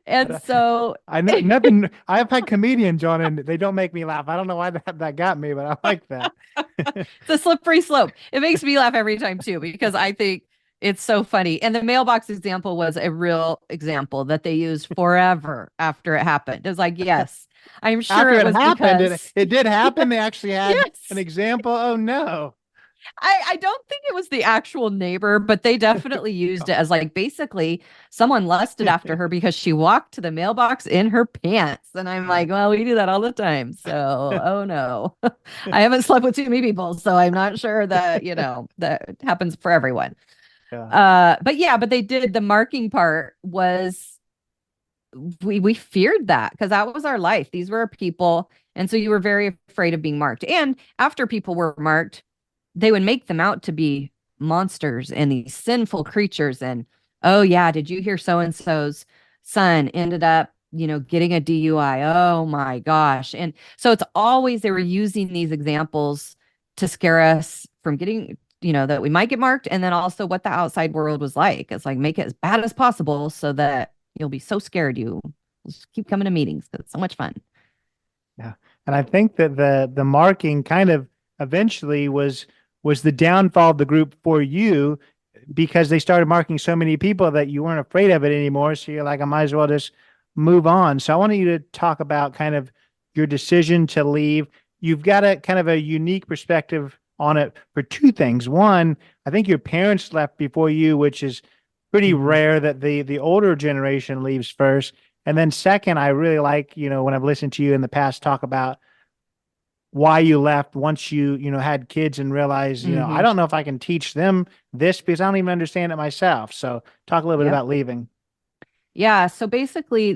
S3: And so
S2: I know nothing. I've had comedians on and they don't make me laugh. I don't know why that got me, but I like that.
S3: it's a slippery slope. It makes me laugh every time too, because I think it's so funny. And the mailbox example was a real example that they used forever after it happened. It was like, yes, I'm sure
S2: After
S3: it
S2: it
S3: was
S2: happened,
S3: because
S2: it did happen. They actually had
S3: yes.
S2: an example. Oh no.
S3: I don't think it was the actual neighbor, but they definitely used it as like basically someone lusted after her because she walked to the mailbox in her pants. And I'm like, well, we do that all the time. So, oh no, I haven't slept with too many people. So I'm not sure that, that happens for everyone.
S2: Yeah.
S3: But they did the marking part was we feared that because that was our life. These were our people. And so you were very afraid of being marked. And after people were marked, they would make them out to be monsters and these sinful creatures. And oh yeah, did you hear so and so's son ended up, getting a DUI? Oh my gosh. And so it's always they were using these examples to scare us from getting, that we might get marked, and then also what the outside world was like. It's like make it as bad as possible so that you'll be so scared you just keep coming to meetings because it's so much fun.
S2: Yeah. And I think that the marking kind of eventually was the downfall of the group for you because they started marking so many people that you weren't afraid of it anymore. So you're like, I might as well just move on. So I wanted you to talk about kind of your decision to leave. You've got a kind of a unique perspective on it for two things. One, I think your parents left before you, which is pretty rare that the older generation leaves first. And then second, I really like, when I've listened to you in the past talk about why you left once you had kids and realized, I don't know if I can teach them this because I don't even understand it myself. So talk a little bit
S3: Yep.
S2: about leaving.
S3: Yeah. So basically,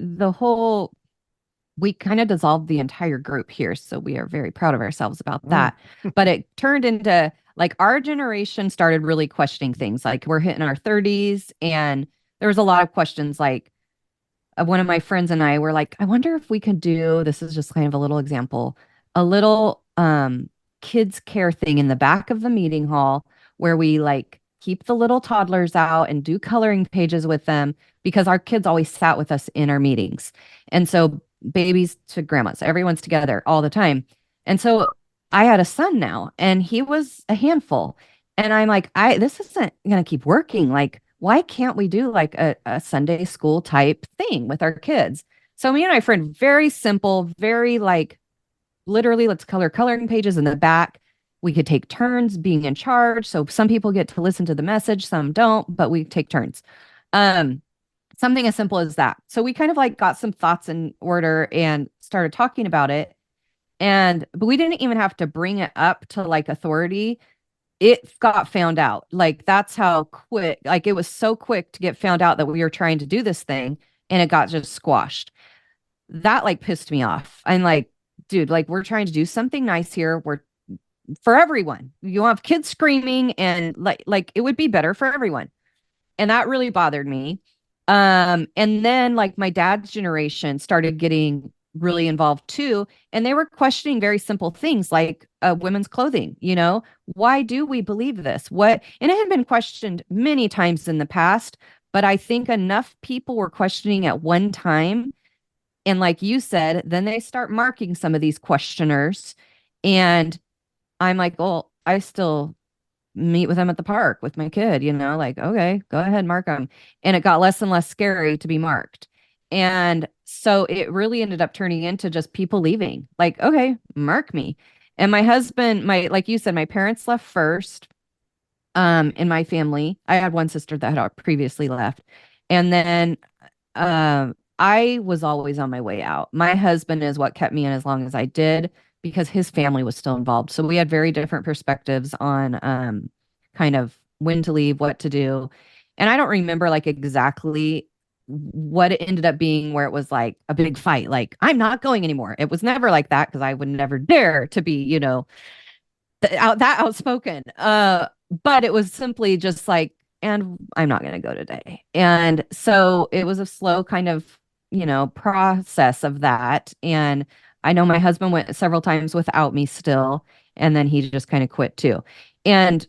S3: we kind of dissolved the entire group here. So we are very proud of ourselves about that. But it turned into like our generation started really questioning things. Like we're hitting our 30s, and there was a lot of questions like, one of my friends and I were like, I wonder if we could do this is just kind of a little example, a little kids care thing in the back of the meeting hall where we like keep the little toddlers out and do coloring pages with them because our kids always sat with us in our meetings. And so babies to grandmas, everyone's together all the time. And so I had a son now and he was a handful. And I'm like, this isn't gonna keep working. Like, why can't we do like a Sunday school type thing with our kids? So me and my friend, very simple, very like literally let's color coloring pages in the back. We could take turns being in charge. So some people get to listen to the message, some don't, but we take turns. Um, Something as simple as that. So we kind of like got some thoughts in order and started talking about it. But we didn't even have to bring it up to like authority. It got found out. Like that's how quick, like it was so quick to get found out that we were trying to do this thing and it got just squashed. That like pissed me off. I'm like, dude, like we're trying to do something nice here. We're for everyone. You have kids screaming and like it would be better for everyone. And that really bothered me. And then like my dad's generation started getting really involved too. And they were questioning very simple things like women's clothing. Why do we believe this? And it had been questioned many times in the past, but I think enough people were questioning at one time. And like you said, then they start marking some of these questioners. And I'm like, well, I still meet with them at the park with my kid, like, okay, go ahead, mark them. And it got less and less scary to be marked. And so it really ended up turning into just people leaving, like, okay, mark me. And my husband, like you said, my parents left first. In my family, I had one sister that had previously left. And then I was always on my way out. My husband is what kept me in as long as I did because his family was still involved. So we had very different perspectives on kind of when to leave, what to do. And I don't remember like exactly what it ended up being where it was like a big fight, like I'm not going anymore. It was never like that because I would never dare to be, that outspoken. But it was simply just like, and I'm not going to go today. And so it was a slow kind of, process of that. And I know my husband went several times without me still, and then he just kind of quit too. And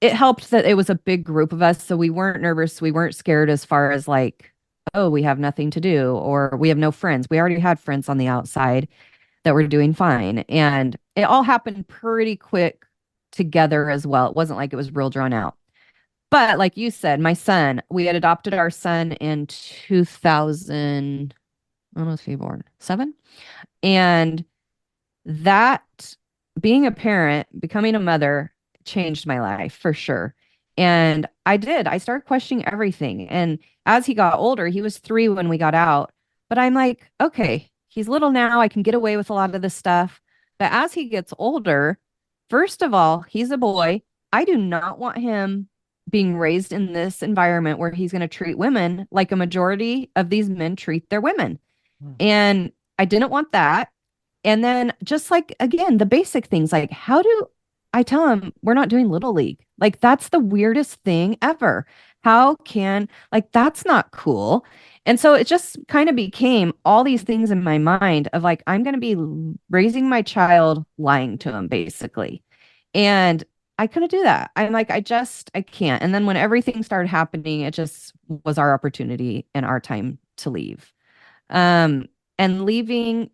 S3: it helped that it was a big group of us. So we weren't nervous. We weren't scared as far as like, oh, we have nothing to do or we have no friends. We already had friends on the outside that were doing fine. And it all happened pretty quick together as well. It wasn't like it was real drawn out. But like you said, my son, we had adopted our son in 2000. When was he born? 7. And that being a parent, becoming a mother changed my life for sure. And I started questioning everything. And as he got older, he was 3 when we got out. But I'm like, okay, he's little now. I can get away with a lot of this stuff. But as he gets older, first of all, he's a boy. I do not want him being raised in this environment where he's going to treat women like a majority of these men treat their women. And I didn't want that. And then just like, again, the basic things like, how do I tell him we're not doing Little League? Like, that's the weirdest thing ever. Like, that's not cool. And so it just kind of became all these things in my mind of like, I'm going to be raising my child lying to him, basically. And I couldn't do that. I'm like, I can't. And then when everything started happening, it just was our opportunity and our time to leave. And leaving,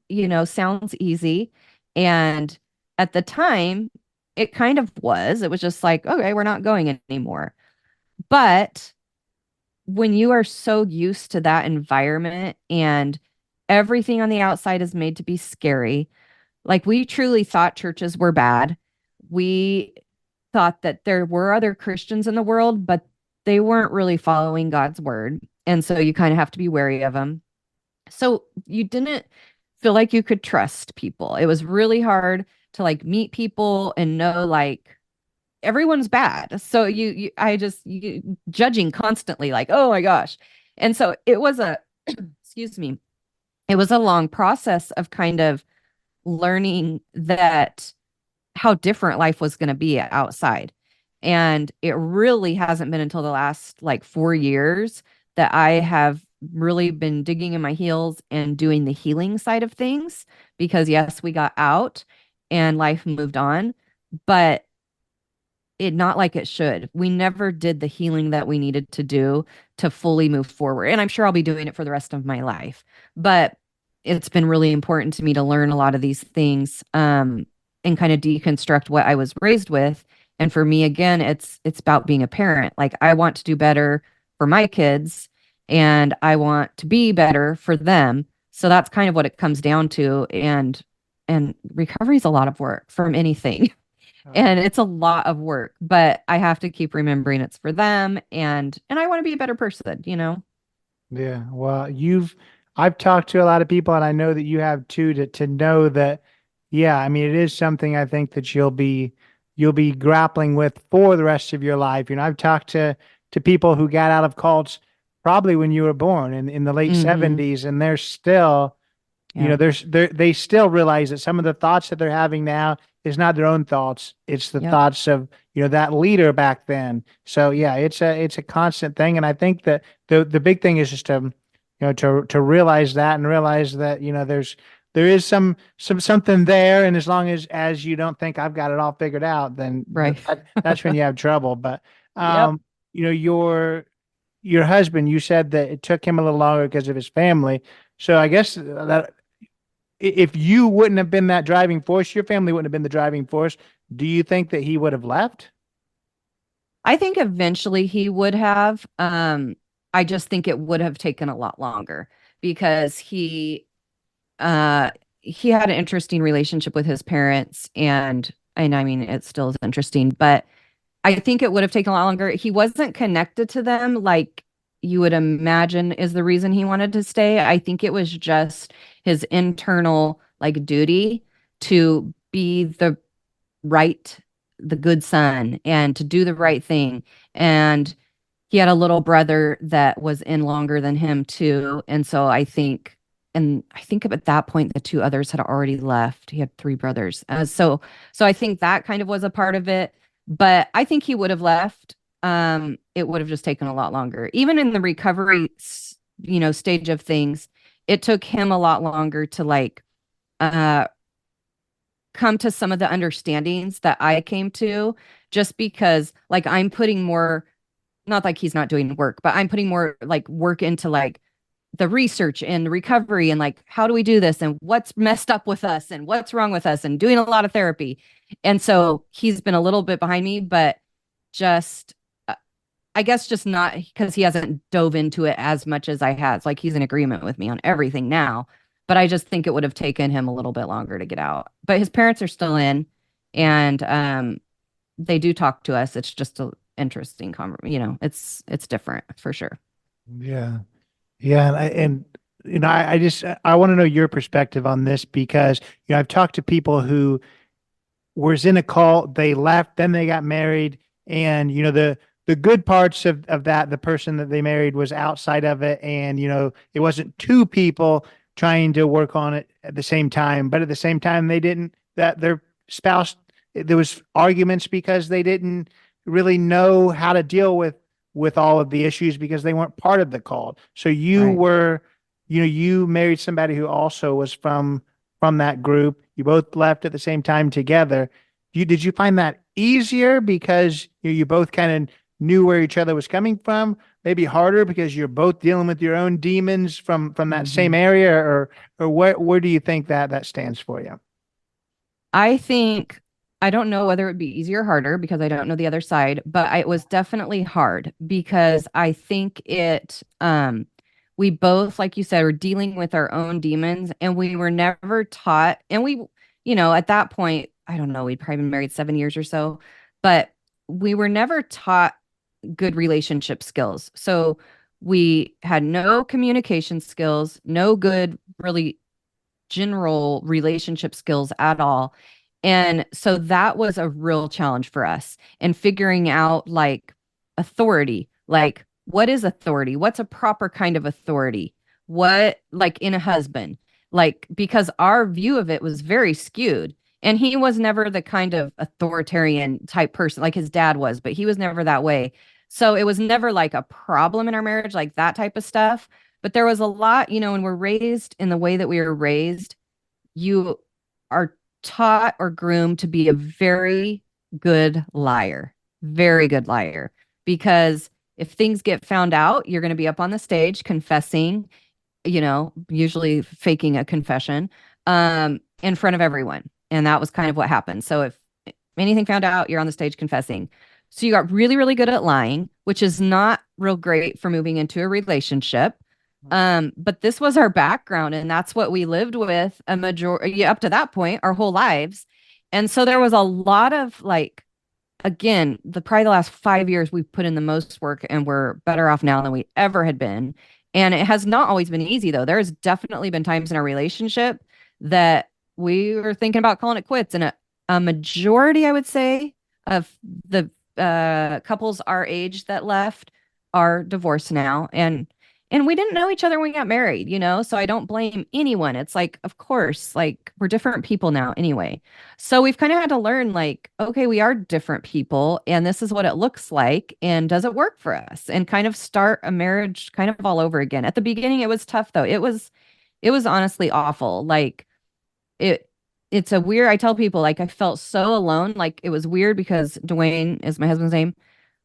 S3: sounds easy. And at the time, it kind of was. It was just like, okay, we're not going anymore. But when you are so used to that environment and everything on the outside is made to be scary, like we truly thought churches were bad. We thought that there were other Christians in the world, but they weren't really following God's word. And so you kind of have to be wary of them. So you didn't feel like you could trust people. It was really hard to like meet people and know like everyone's bad. So you judging constantly like, oh my gosh. And so it was excuse me, it was a long process of kind of learning that how different life was going to be outside. And it really hasn't been until the last like 4 years that I have really been digging in my heels and doing the healing side of things because yes, we got out and life moved on, but it not like it should. We never did the healing that we needed to do to fully move forward. And I'm sure I'll be doing it for the rest of my life. But it's been really important to me to learn a lot of these things and kind of deconstruct what I was raised with. And for me, again, it's about being a parent. Like I want to do better for my kids and I want to be better for them. So that's kind of what it comes down to. And recovery is a lot of work from anything. And it's a lot of work, but I have to keep remembering it's for them and I want to be a better person,
S2: Yeah. Well, I've talked to a lot of people and I know that you have too, to know that, yeah, I mean, it is something I think that you'll be grappling with for the rest of your life. I've talked to people who got out of cults probably when you were born in the late '70s, and they're still, they still realize that some of the thoughts that they're having now is not their own thoughts. It's the thoughts of, that leader back then. So yeah, it's a constant thing. And I think that the big thing is just to realize that and realize that, there is something there, and as long as you don't think I've got it all figured out, then
S3: Right.
S2: that's when you have trouble. But
S3: Yep.
S2: your husband, you said that it took him a little longer because of his family. So I guess that if you wouldn't have been that driving force, your family wouldn't have been the driving force. Do you think that he would have left?
S3: I think eventually he would have. I just think it would have taken a lot longer because he had an interesting relationship with his parents, and I mean it still is interesting, but I think it would have taken a lot longer. He wasn't connected to them like you would imagine is the reason he wanted to stay. I think it was just his internal like duty to be right, the good son and to do the right thing. And he had a little brother that was in longer than him too. And I think at that point the two others had already left. He had three brothers. So I think that kind of was a part of it. But I think he would have left. It would have just taken a lot longer. Even in the recovery, stage of things, it took him a lot longer to like uh come to some of the understandings that I came to, just because like I'm putting more, not like he's not doing work, but I'm putting more like work into like the research and recovery and like how do we do this and what's messed up with us and what's wrong with us and doing a lot of therapy. And so he's been a little bit behind me, but just I guess just not because he hasn't dove into it as much as I has. Like he's in agreement with me on everything now, but I just think it would have taken him a little bit longer to get out. But his parents are still in, and they do talk to us. It's just a interesting conversation. It's different for sure.
S2: Yeah. Yeah, I just I want to know your perspective on this because I've talked to people who was in a cult, they left, then they got married, and the good parts of that, the person that they married was outside of it, and it wasn't two people trying to work on it at the same time, but at the same time they didn't that their spouse there was arguments because they didn't really know how to deal with all of the issues because they weren't part of the cult. So you
S3: Right.
S2: were, you married somebody who also was from that group. You both left at the same time together. Did you find that easier because you both kind of knew where each other was coming from? Maybe harder because you're both dealing with your own demons from that same
S3: Mhm.
S2: area, or where do you think that stands for you?
S3: I think I don't know whether it'd be easier or harder because I don't know the other side, but it was definitely hard because I think we both, like you said, were dealing with our own demons and we were never taught. And at that point, I don't know, we'd probably been married 7 years or so, but we were never taught good relationship skills. So we had no communication skills, no good, really general relationship skills at all. And so that was a real challenge for us and figuring out like authority, like what is authority? What's a proper kind of authority? What, like in a husband, like because our view of it was very skewed. And he was never the kind of authoritarian type person like his dad was, but he was never that way. So it was never like a problem in our marriage, like that type of stuff. But there was a lot, when we're raised in the way that we were raised, you are taught or groomed to be a very good liar. Because if things get found out, you're going to be up on the stage confessing, usually faking a confession in front of everyone. And that was kind of what happened. So if anything found out, you're on the stage confessing. So you got really, really good at lying, which is not real great for moving into a relationship. But this was our background, and that's what we lived with a majority up to that point, our whole lives. And so there was a lot of like, again, probably the last 5 years we've put in the most work, and we're better off now than we ever had been. And it has not always been easy, though. There's definitely been times in our relationship that we were thinking about calling it quits, and a majority, I would say, of the couples our age that left are divorced now, and we didn't know each other when we got married, so I don't blame anyone. It's like, of course, like we're different people now anyway. So we've kind of had to learn, like, okay, we are different people, and this is what it looks like, and does it work for us? And kind of start a marriage kind of all over again. At the beginning, it was tough though. It was honestly awful. Like it's a weird, I tell people like I felt so alone. Like it was weird because Dwayne is my husband's name.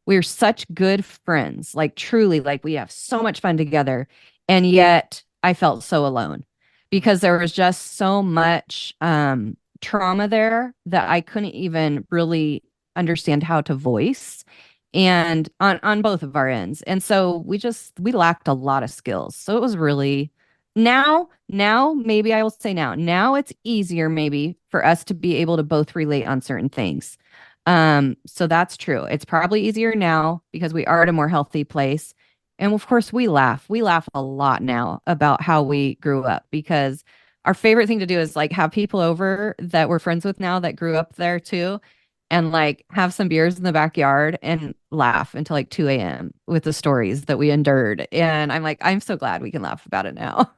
S3: We're such good friends, like truly, like we have so much fun together. And yet I felt so alone because there was just so much trauma there that I couldn't even really understand how to voice and on both of our ends. And so we lacked a lot of skills. So it was really now maybe I will say now it's easier maybe for us to be able to both relate on certain things. So that's true. It's probably easier now because we are at a more healthy place. And of course, we laugh. We laugh a lot now about how we grew up because our favorite thing to do is like have people over that we're friends with now that grew up there too, and like have some beers in the backyard and laugh until like 2 a.m. with the stories that we endured. And I'm like, I'm so glad we can laugh about it now.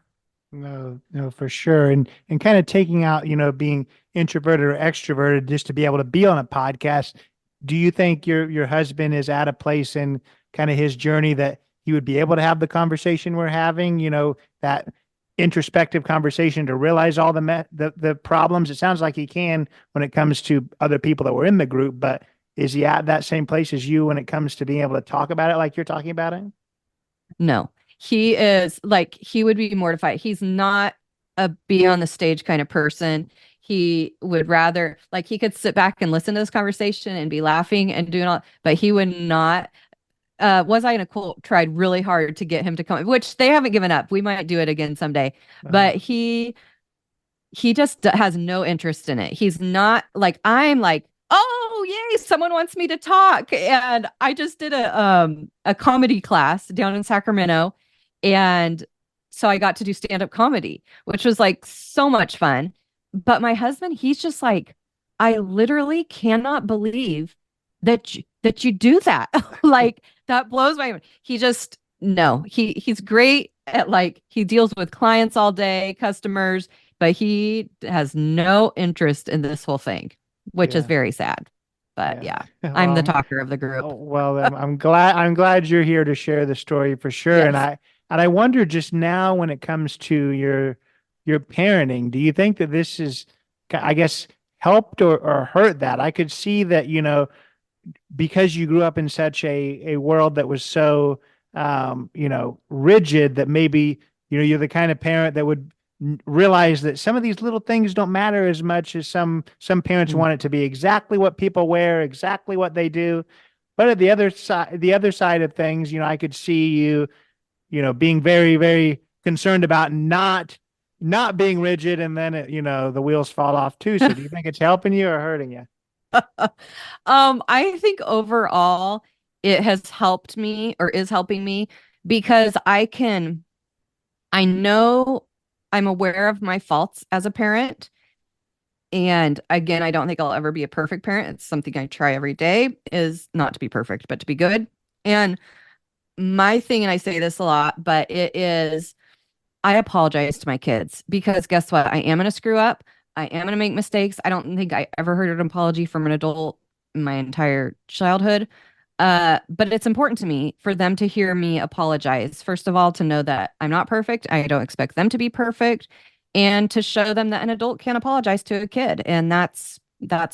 S2: No, no, for sure. And kind of taking out, being introverted or extroverted just to be able to be on a podcast. Do you think your husband is at a place in kind of his journey that he would be able to have the conversation we're having, that introspective conversation to realize all the problems? It sounds like he can when it comes to other people that were in the group, but is he at that same place as you when it comes to being able to talk about it like you're talking about it?
S3: No, he is like, he would be mortified. He's not a be on the stage kind of person. He would rather, like, he could sit back and listen to this conversation and be laughing and doing all, but he would not. Was I in a cult? Tried really hard to get him to come, which they haven't given up. We might do it again someday, but he just has no interest in it. He's not like I'm like, oh yay, someone wants me to talk. And I just did a comedy class down in Sacramento. And so I got to do stand-up comedy, which was like so much fun. But my husband, he's just like, I literally cannot believe that you do that. Like that blows my mind. He just no, he's great at like he deals with clients all day, customers, but he has no interest in this whole thing, which is
S2: Yeah.
S3: very sad. But
S2: Yeah.
S3: yeah, I'm the
S2: Well,
S3: talker of the group.
S2: well, I'm glad you're here to share the story for sure. And
S3: Yes.
S2: I wonder just now when it comes to your parenting, do you think that this is, I guess, helped or hurt that? I could see that, because you grew up in such a world that was so rigid, that maybe you're the kind of parent that would realize that some of these little things don't matter as much as some parents
S3: Mm.
S2: want it to be exactly what people wear, exactly what they do. But at the other side of things, I could see being very, very concerned about not being rigid, and then the wheels fall off too. So do you think it's helping you or hurting you?
S3: I think overall it has helped me or is helping me because I know I'm aware of my faults as a parent. And again, I don't think I'll ever be a perfect parent. It's something I try every day is not to be perfect, but to be good. And my thing, and I say this a lot, but it is I apologize to my kids because guess what? I am going to screw up. I am going to make mistakes. I don't think I ever heard an apology from an adult in my entire childhood. But it's important to me for them to hear me apologize. First of all, to know that I'm not perfect. I don't expect them to be perfect, and to show them that an adult can apologize to a kid, and that's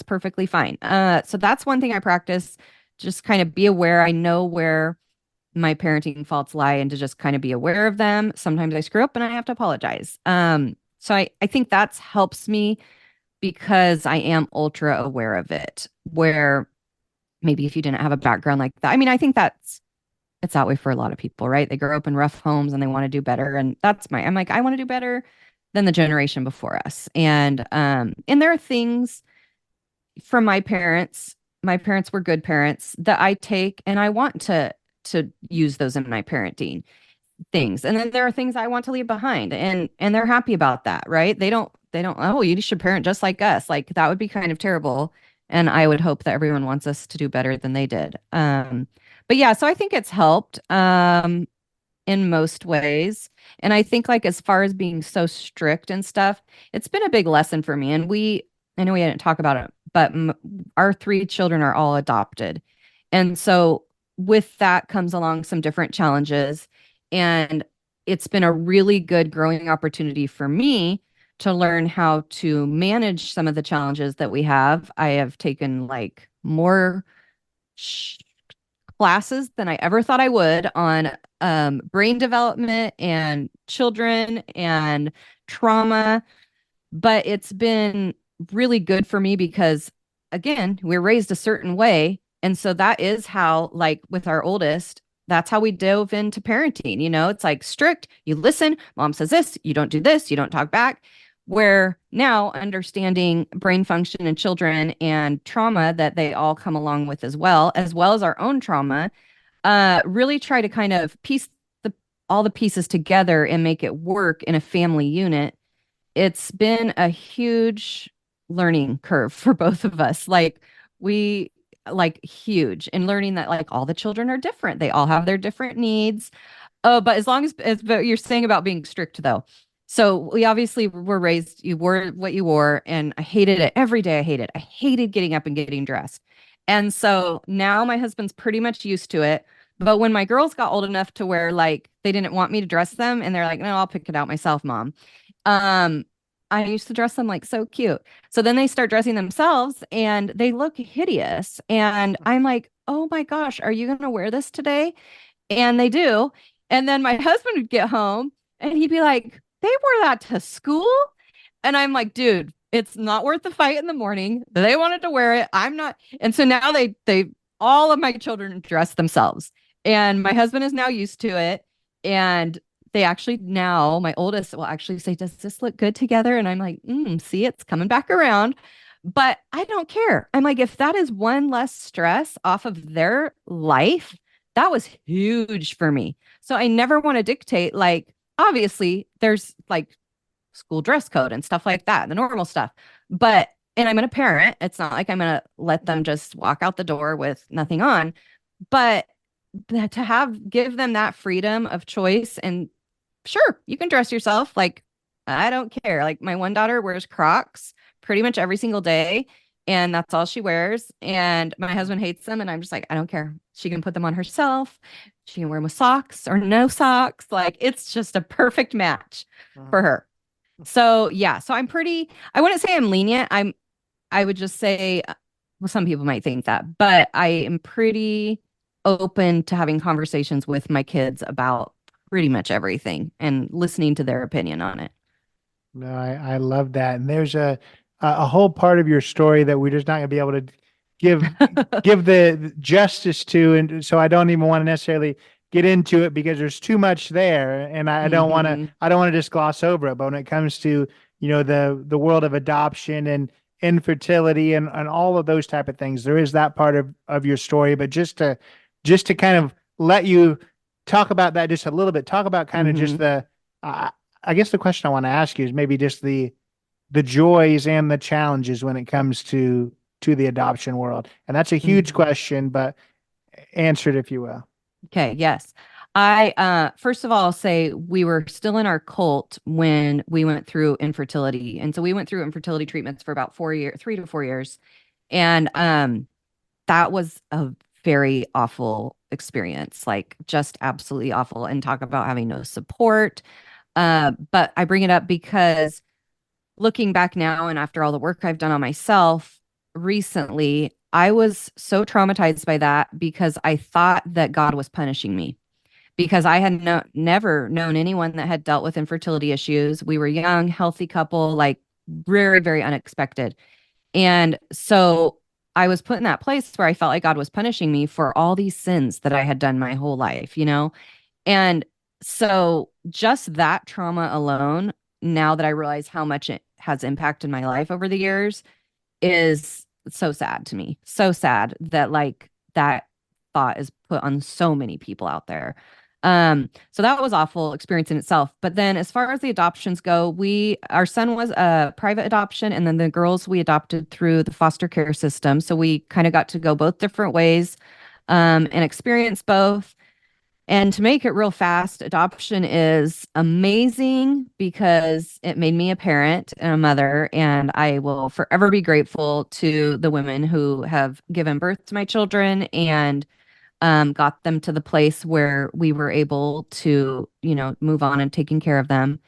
S3: perfectly fine. So that's one thing I practice. Just kind of be aware. I know where my parenting faults lie and to just kind of be aware of them. Sometimes I screw up and I have to apologize. So I think that's helps me because I am ultra aware of it. Where maybe if you didn't have a background like that, I mean, I think it's that way for a lot of people, right? They grow up in rough homes and they want to do better. And I'm like, I want to do better than the generation before us. And there are things from my parents were good parents that I take and I want to use those in my parenting things. And then there are things I want to leave behind and they're happy about that, right? They don't, oh, you should parent just like us. Like that would be kind of terrible. And I would hope that everyone wants us to do better than they did. But yeah, so I think it's helped in most ways. And I think like as far as being so strict and stuff, it's been a big lesson for me. And I know we didn't talk about it, but our three children are all adopted. And so with that comes along some different challenges. And it's been a really good growing opportunity for me to learn how to manage some of the challenges that we have. I have taken like more sh- classes than I ever thought I would on brain development and children and trauma. But it's been really good for me because, again, we're raised a certain way. And so that is how, like with our oldest, that's how we dove into parenting. It's like strict, you listen, mom says this, you don't do this, you don't talk back. Where now understanding brain function in children and trauma that they all come along with as well as our own trauma, really try to kind of piece all the pieces together and make it work in a family unit. It's been a huge learning curve for both of us. Like we like huge in learning that like all the children are different. They all have their different needs. Oh, but as long as but you're saying about being strict though. So we obviously were raised, you wore what you wore, and I hated it every day. I hated it. I hated getting up and getting dressed. And so now my husband's pretty much used to it. But when my girls got old enough to where like they didn't want me to dress them and they're like, no, I'll pick it out myself, mom. Um, I used to dress them like so cute. So then they start dressing themselves and they look hideous. And I'm like, oh my gosh, are you going to wear this today? And they do. And then my husband would get home and he'd be like, they wore that to school. And I'm like, dude, it's not worth the fight in the morning. They wanted to wear it. I'm not. And so now all of my children dress themselves. And my husband is now used to it. And they actually now, my oldest will actually say, does this look good together? And I'm like, see, it's coming back around. But I don't care. I'm like, if that is one less stress off of their life, that was huge for me. So I never want to dictate, like, obviously, there's like school dress code and stuff like that, the normal stuff. And I'm going to parent. It's not like I'm going to let them just walk out the door with nothing on. But to give them that freedom of choice, and sure, you can dress yourself. Like, I don't care. Like, my one daughter wears Crocs pretty much every single day, and that's all she wears. And my husband hates them, and I'm just like, I don't care. She can put them on herself. She can wear them with socks or no socks. Like, it's just a perfect match for her. So yeah, so I wouldn't say I'm lenient. I would just say, well, some people might think that, but I am pretty open to having conversations with my kids about pretty much everything and listening to their opinion on it.
S2: No, I love that. And there's a whole part of your story that we're just not going to be able to give give the justice to, and so I don't even want to necessarily get into it because there's too much there, and I don't want to just gloss over it. But when it comes to the world of adoption and infertility and all of those type of things, there is that part of your story. But just to kind of let you talk about that just a little bit, talk about kind of just the I guess the question I want to ask you is maybe just the joys and the challenges when it comes to the adoption world. And that's a huge question, but answer it if you will.
S3: Okay, yes. I first of all say we were still in our cult when we went through infertility. And so we went through infertility treatments for about 3 to 4 years. And that was a very awful experience, like just absolutely awful. And talk about having no support. But I bring it up because looking back now and after all the work I've done on myself recently, I was so traumatized by that because I thought that God was punishing me because I had never known anyone that had dealt with infertility issues. We were young, healthy couple, like very, very unexpected. And so I was put in that place where I felt like God was punishing me for all these sins that I had done my whole life, And so just that trauma alone, now that I realize how much it has impacted my life over the years, is so sad to me. So sad that like that thought is put on so many people out there. So that was awful experience in itself. But then as far as the adoptions go, our son was a private adoption, and then the girls we adopted through the foster care system. So we kind of got to go both different ways, and experience both. And to make it real fast, adoption is amazing because it made me a parent and a mother. And I will forever be grateful to the women who have given birth to my children and got them to the place where we were able to, move on and taking care of them.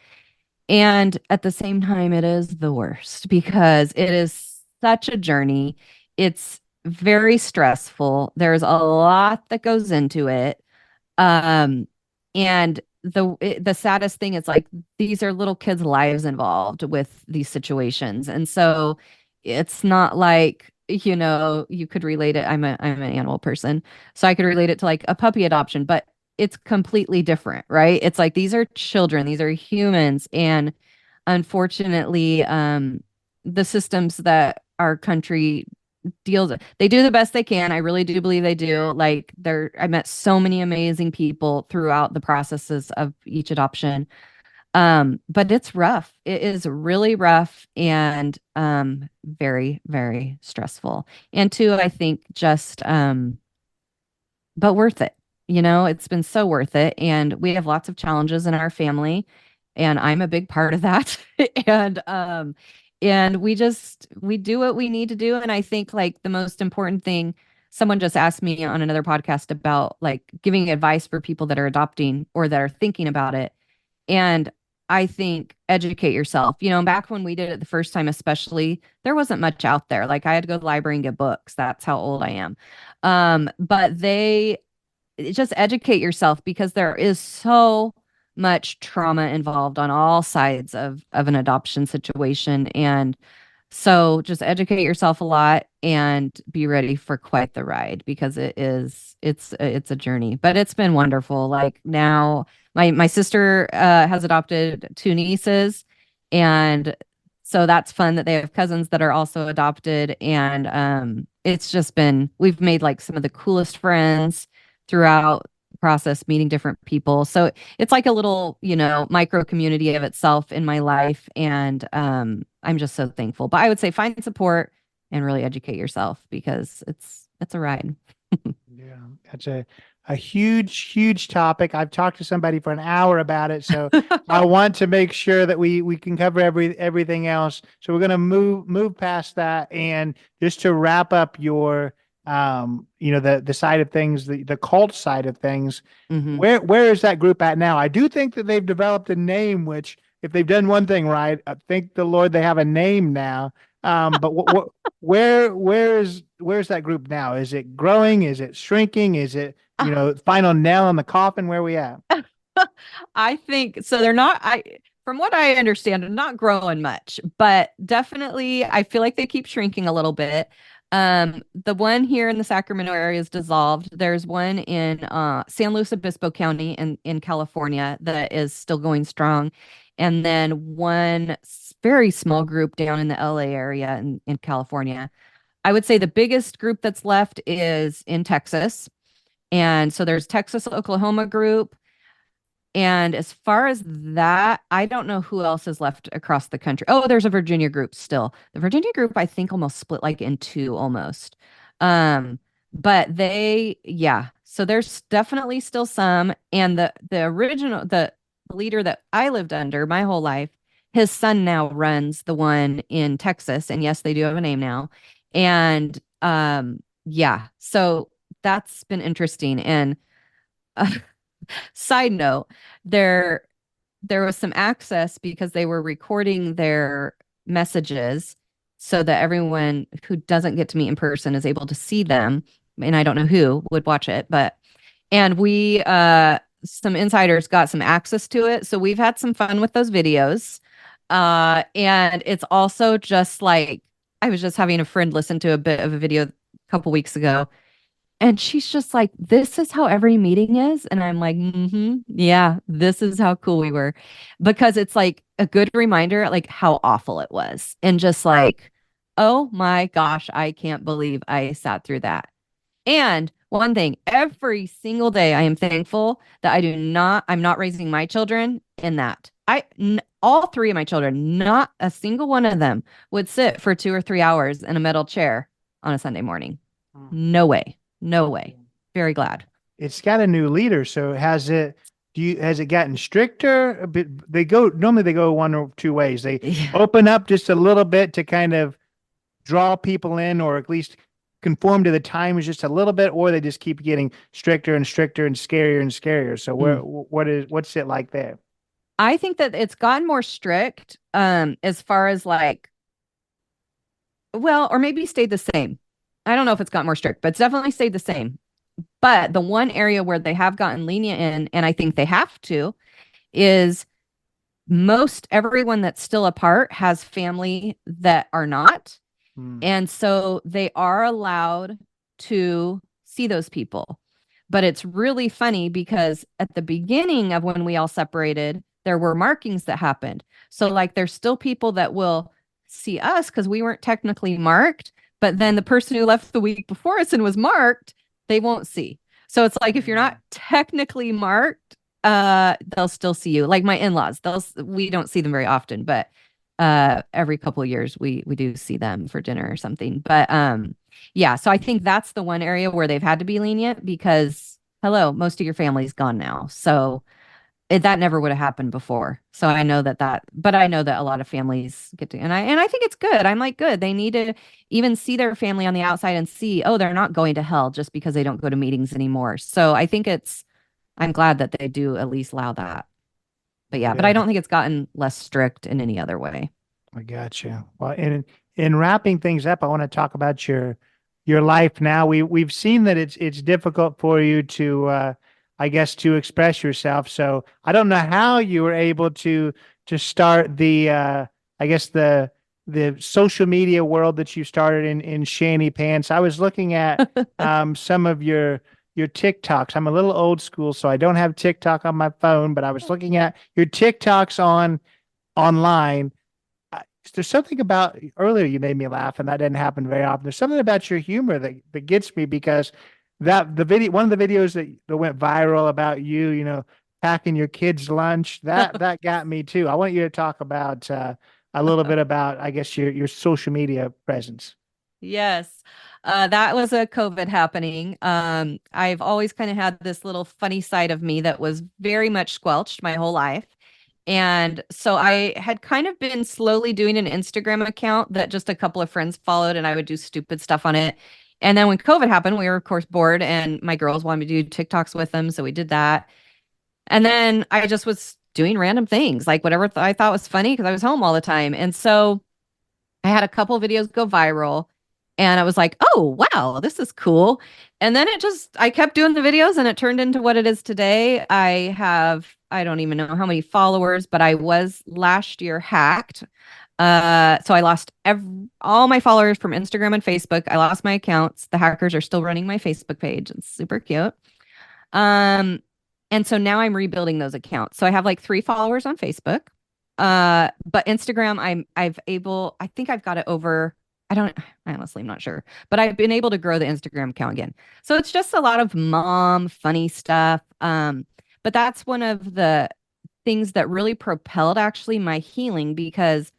S3: And at the same time, it is the worst because it is such a journey. It's very stressful. There's a lot that goes into it. Um, and the saddest thing is like these are little kids' lives involved with these situations. And so it's not like, you could relate it. I'm an animal person. So I could relate it to like a puppy adoption, but it's completely different, right? It's like these are children, these are humans, and unfortunately, the systems that our country deals with, they do the best they can. I really do believe they do. Like I met so many amazing people throughout the processes of each adoption. But it's rough. It is really rough and very, very stressful. And two, I think just but worth it. It's been so worth it. And we have lots of challenges in our family, and I'm a big part of that. And we do what we need to do. And I think like the most important thing, someone just asked me on another podcast about like giving advice for people that are adopting or that are thinking about it. And I think educate yourself. Back when we did it the first time, especially, there wasn't much out there. Like I had to go to the library and get books. That's how old I am. But they just educate yourself because there is so much trauma involved on all sides of an adoption situation. And so just educate yourself a lot and be ready for quite the ride because it's a journey, but it's been wonderful. Like now my sister has adopted two nieces, and so that's fun that they have cousins that are also adopted. And it's just been, we've made like some of the coolest friends throughout the process, meeting different people. So it's like a little, micro community of itself in my life. And I'm just so thankful. But I would say find support and really educate yourself because it's a ride.
S2: Yeah, that's a huge topic. I've talked to somebody for an hour about it, so I want to make sure that we can cover everything else. So we're going to move past that, and just to wrap up your the side of things, the cult side of things.
S3: Hmm.
S2: Where is that group at now? I do think that they've developed a name, which if they've done one thing right, I thank the Lord they have a name now. But where's that group now? Is it growing? Is it shrinking? Is it, final nail in the coffin? Where we at?
S3: I think so. They're not, from what I understand, they're not growing much, but definitely I feel like they keep shrinking a little bit. The one here in the Sacramento area is dissolved. There's one in San Luis Obispo County in California that is still going strong. And then one very small group down in the LA area in California. I would say the biggest group that's left is in Texas. And so there's Texas Oklahoma group. And as far as that, I don't know who else is left across the country. Oh, there's a Virginia group still. The Virginia group, I think, almost split like in two almost. Um, but yeah. So there's definitely still some. And the leader that I lived under my whole life, his son now runs the one in Texas. And yes, they do have a name now. And yeah, so that's been interesting. And side note, there there was some access because they were recording their messages so that everyone who doesn't get to meet in person is able to see them. And I don't know who would watch it, but and we some insiders got some access to it. So we've had some fun with those videos. And it's also just like I was just having a friend listen to a bit of a video a couple weeks ago, and she's just like, this is how every meeting is. And I'm like, yeah, this is how cool we were. Because it's like a good reminder, like how awful it was. And just like, oh my gosh, I can't believe I sat through that. And one thing, every single day, I am thankful that I'm not raising my children in that. All three of my children, not a single one of them would sit for 2 or 3 hours in a metal chair on a Sunday morning. No way. No way. Very glad.
S2: It's got a new leader, so has it gotten stricter? But normally they go one or two ways. They
S3: Yeah.
S2: open up just a little bit to kind of draw people in, or at least conform to the times just a little bit, or they just keep getting stricter and stricter and scarier and scarier. So
S3: Mm.
S2: what's it like there?
S3: I think that it's gotten more strict, as far as like, well, or maybe stayed the same. I don't know if it's got more strict, but it's definitely stayed the same. But the one area where they have gotten lenient in, and I think they have to, is most everyone that's still apart has family that are not.
S2: Hmm.
S3: And so they are allowed to see those people. But it's really funny because at the beginning of when we all separated, there were markings that happened. So, like, there's still people that will see us because we weren't technically marked. But then the person who left the week before us and was marked, they won't see. So it's like if you're not technically marked, they'll still see you. Like my in-laws, we don't see them very often, but every couple of years we do see them for dinner or something. But yeah, so I think that's the one area where they've had to be lenient because hello, most of your family's gone now. So that never would have happened before. So I know but I know that a lot of families get to, and I think it's good. I'm like, good. They need to even see their family on the outside and see, oh, they're not going to hell just because they don't go to meetings anymore. So I think I'm glad that they do at least allow that. But yeah, but I
S2: Yeah,
S3: don't think it's gotten less strict in any other way.
S2: I got you. Well, in wrapping things up, I want to talk about your life now. We've seen that it's difficult for you to I guess to express yourself. So I don't know how you were able to start the I guess the social media world that you started in Shanny Pants. I was looking at some of your TikToks. I'm a little old school, so I don't have TikTok on my phone, but I was looking at your TikToks online. There's something about earlier you made me laugh, and that didn't happen very often. There's something about your humor that gets me because one of the videos that went viral about you packing your kids lunch, that got me too. I want you to talk about a little bit about, I guess, your social media presence.
S3: Yes. That was a COVID happening. I've always kind of had this little funny side of me that was very much squelched my whole life. And so I had kind of been slowly doing an Instagram account that just a couple of friends followed, and I would do stupid stuff on it. And then when COVID happened, we were, of course, bored, and my girls wanted me to do TikToks with them. So we did that. And then I just was doing random things, like whatever I thought was funny because I was home all the time. And so I had a couple videos go viral and I was like, oh, wow, this is cool. And then I kept doing the videos and it turned into what it is today. I don't even know how many followers, but I was last year hacked. So I lost all my followers from Instagram and Facebook. I lost my accounts. The hackers are still running my Facebook page. It's super cute. Um, and so now I'm rebuilding those accounts. So I have like 3 followers on Facebook. But Instagram, I think I've got it over. I honestly am not sure, but I've been able to grow the Instagram account again. So it's just a lot of mom funny stuff. But that's one of the things that really propelled actually my healing because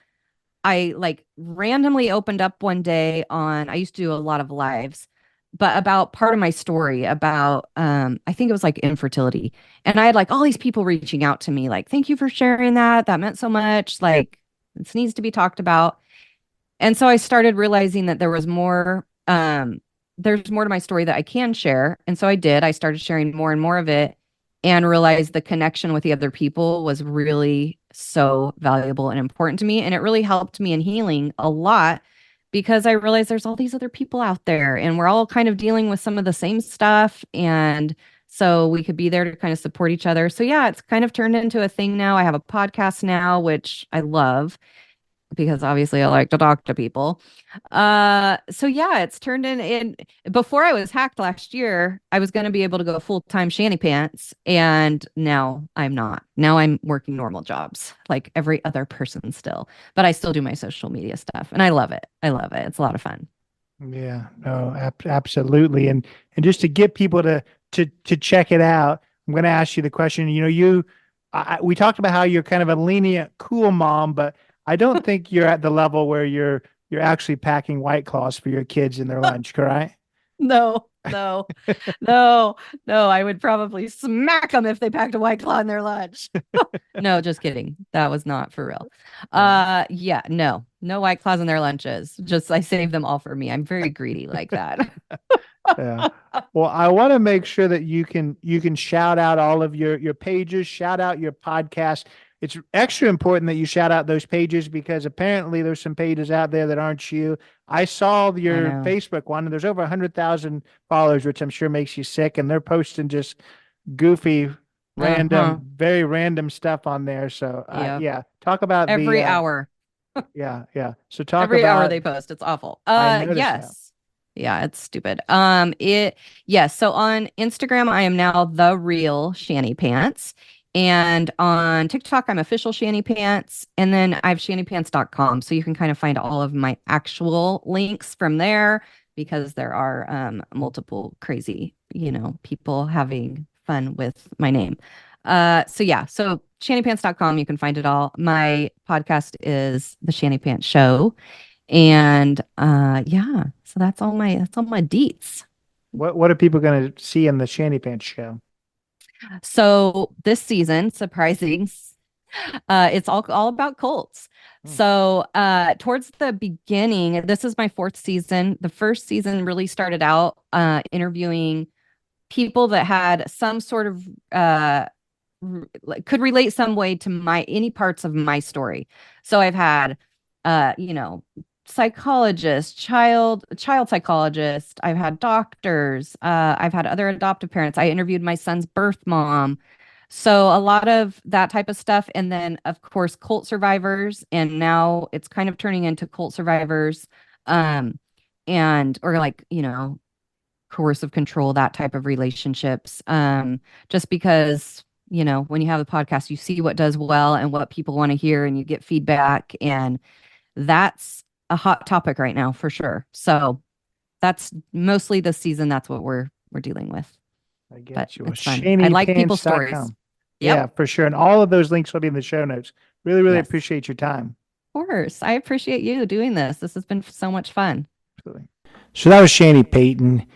S3: I like randomly opened up one day I used to do a lot of lives, but about part of my story about I think it was like infertility. And I had like all these people reaching out to me like, thank you for sharing that. That meant so much. Like this needs to be talked about. And so I started realizing that there's more to my story that I can share. And so I did. I started sharing more and more of it and realized the connection with the other people was really so valuable and important to me. And it really helped me in healing a lot because I realized there's all these other people out there and we're all kind of dealing with some of the same stuff. And so we could be there to kind of support each other. So yeah, it's kind of turned into a thing now. I have a podcast now, which I love because obviously I like to talk to people. So yeah, it's turned in before I was hacked last year, I was going to be able to go full-time Shanny Pants and now I'm not. Now I'm working normal jobs like every other person still, but I still do my social media stuff and I love it. I love it. It's a lot of fun.
S2: Yeah, no, absolutely. And just to get people to check it out, I'm going to ask you the question. We talked about how you're kind of a lenient, cool mom, but I don't think you're at the level where you're actually packing White Claws for your kids in their lunch, correct?
S3: No, no, no, no. I would probably smack them if they packed a White Claw in their lunch. No, just kidding. That was not for real. Yeah, no White Claws in their lunches. Just I save them all for me. I'm very greedy like that.
S2: Yeah. Well, I want to make sure that you can shout out all of your pages, shout out your podcast. it's extra important that you shout out those pages because apparently there's some pages out there that aren't you. I saw your Facebook one, and there's over 100,000 followers, which I'm sure makes you sick. And they're posting just goofy, random, very random stuff on there. So talk about
S3: every hour.
S2: Yeah. So talk
S3: every
S2: about
S3: hour they post. It's awful.
S2: Yes.
S3: That. Yeah, it's stupid. So on Instagram, I am now the real Shanny Pants. And on TikTok, I'm official Shanny Pants. And then I have shannypants.com. So you can kind of find all of my actual links from there because there are multiple crazy, people having fun with my name. So shannypants.com, you can find it all. My podcast is the Shanny Pants Show. And so that's all my deets.
S2: What are people going to see in the Shanny Pants Show?
S3: So this season, surprising, it's all about cults. So towards the beginning, this is my 4th season. The first season really started out interviewing people that had some sort of could relate some way to any parts of my story. So I've had psychologists, child psychologists. I've had doctors. I've had other adoptive parents. I interviewed my son's birth mom. So a lot of that type of stuff. And then, of course, cult survivors. And now it's kind of turning into cult survivors coercive control, that type of relationships. Just because, when you have a podcast, you see what does well and what people want to hear and you get feedback. And that's a hot topic right now for sure. So that's mostly this season. That's what we're dealing with.
S2: I get you.
S3: It's fun. I like people's stories.
S2: Yep. Yeah, for sure. And all of those links will be in the show notes. Really, really appreciate your time.
S3: Of course. I appreciate you doing this. This has been so much fun.
S2: Absolutely. So that was Shanny Payton.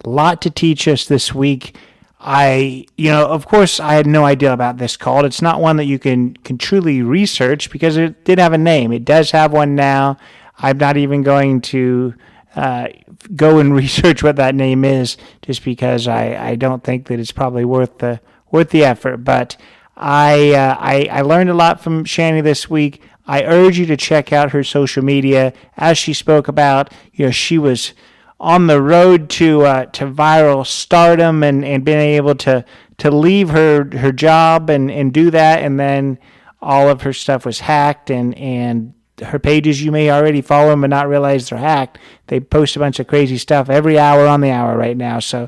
S2: A lot to teach us this week. Of course, I had no idea about this cult. It's not one that you can truly research because it did have a name. It does have one now. I'm not even going to go and research what that name is just because I don't think that it's probably worth the effort. But I learned a lot from Shanny this week. I urge you to check out her social media. As she spoke about, she was on the road to viral stardom and being able to leave her job and do that, and then all of her stuff was hacked and her pages, you may already follow them but not realize they're hacked. They post a bunch of crazy stuff every hour on the hour right now. So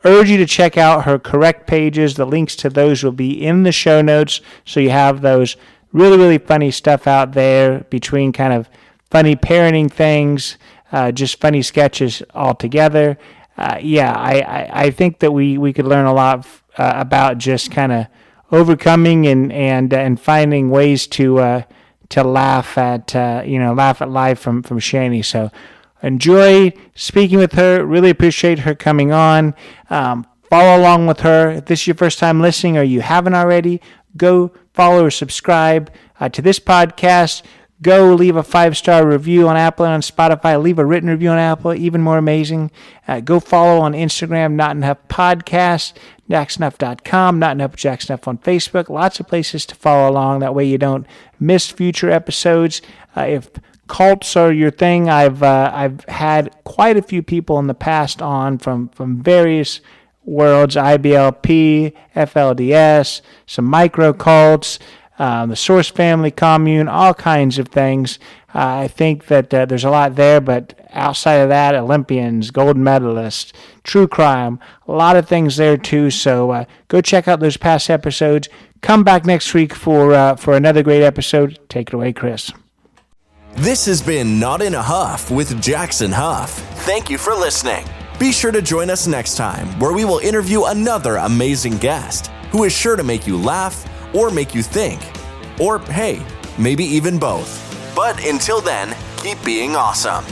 S2: urge you to check out her correct pages. The links to those will be in the show notes. So you have those really, really funny stuff out there between kind of funny parenting things, just funny sketches altogether. I think that we could learn a lot about just kind of overcoming and finding ways to laugh at life from Shanny. So enjoy speaking with her. Really appreciate her coming on. Follow along with her. If this is your first time listening or you haven't already, go follow or subscribe to this podcast. Go leave a 5-star review on Apple and on Spotify. Leave a written review on Apple, even more amazing. Go follow on Instagram, Not Enough Podcast, JacksNuff.com, Not Enough Jack Snuff on Facebook. Lots of places to follow along. That way you don't miss future episodes. If cults are your thing, I've had quite a few people in the past on from various worlds, IBLP, FLDS, some micro cults, the Source Family Commune, all kinds of things. I think that there's a lot there, but outside of that, Olympians, gold medalists, true crime, a lot of things there too. So go check out those past episodes. Come back next week for another great episode. Take it away, Chris.
S1: This has been Not in a Huff with Jackson Huff. Thank you for listening. Be sure to join us next time where we will interview another amazing guest who is sure to make you laugh or make you think. Or, hey, maybe even both. But until then, keep being awesome.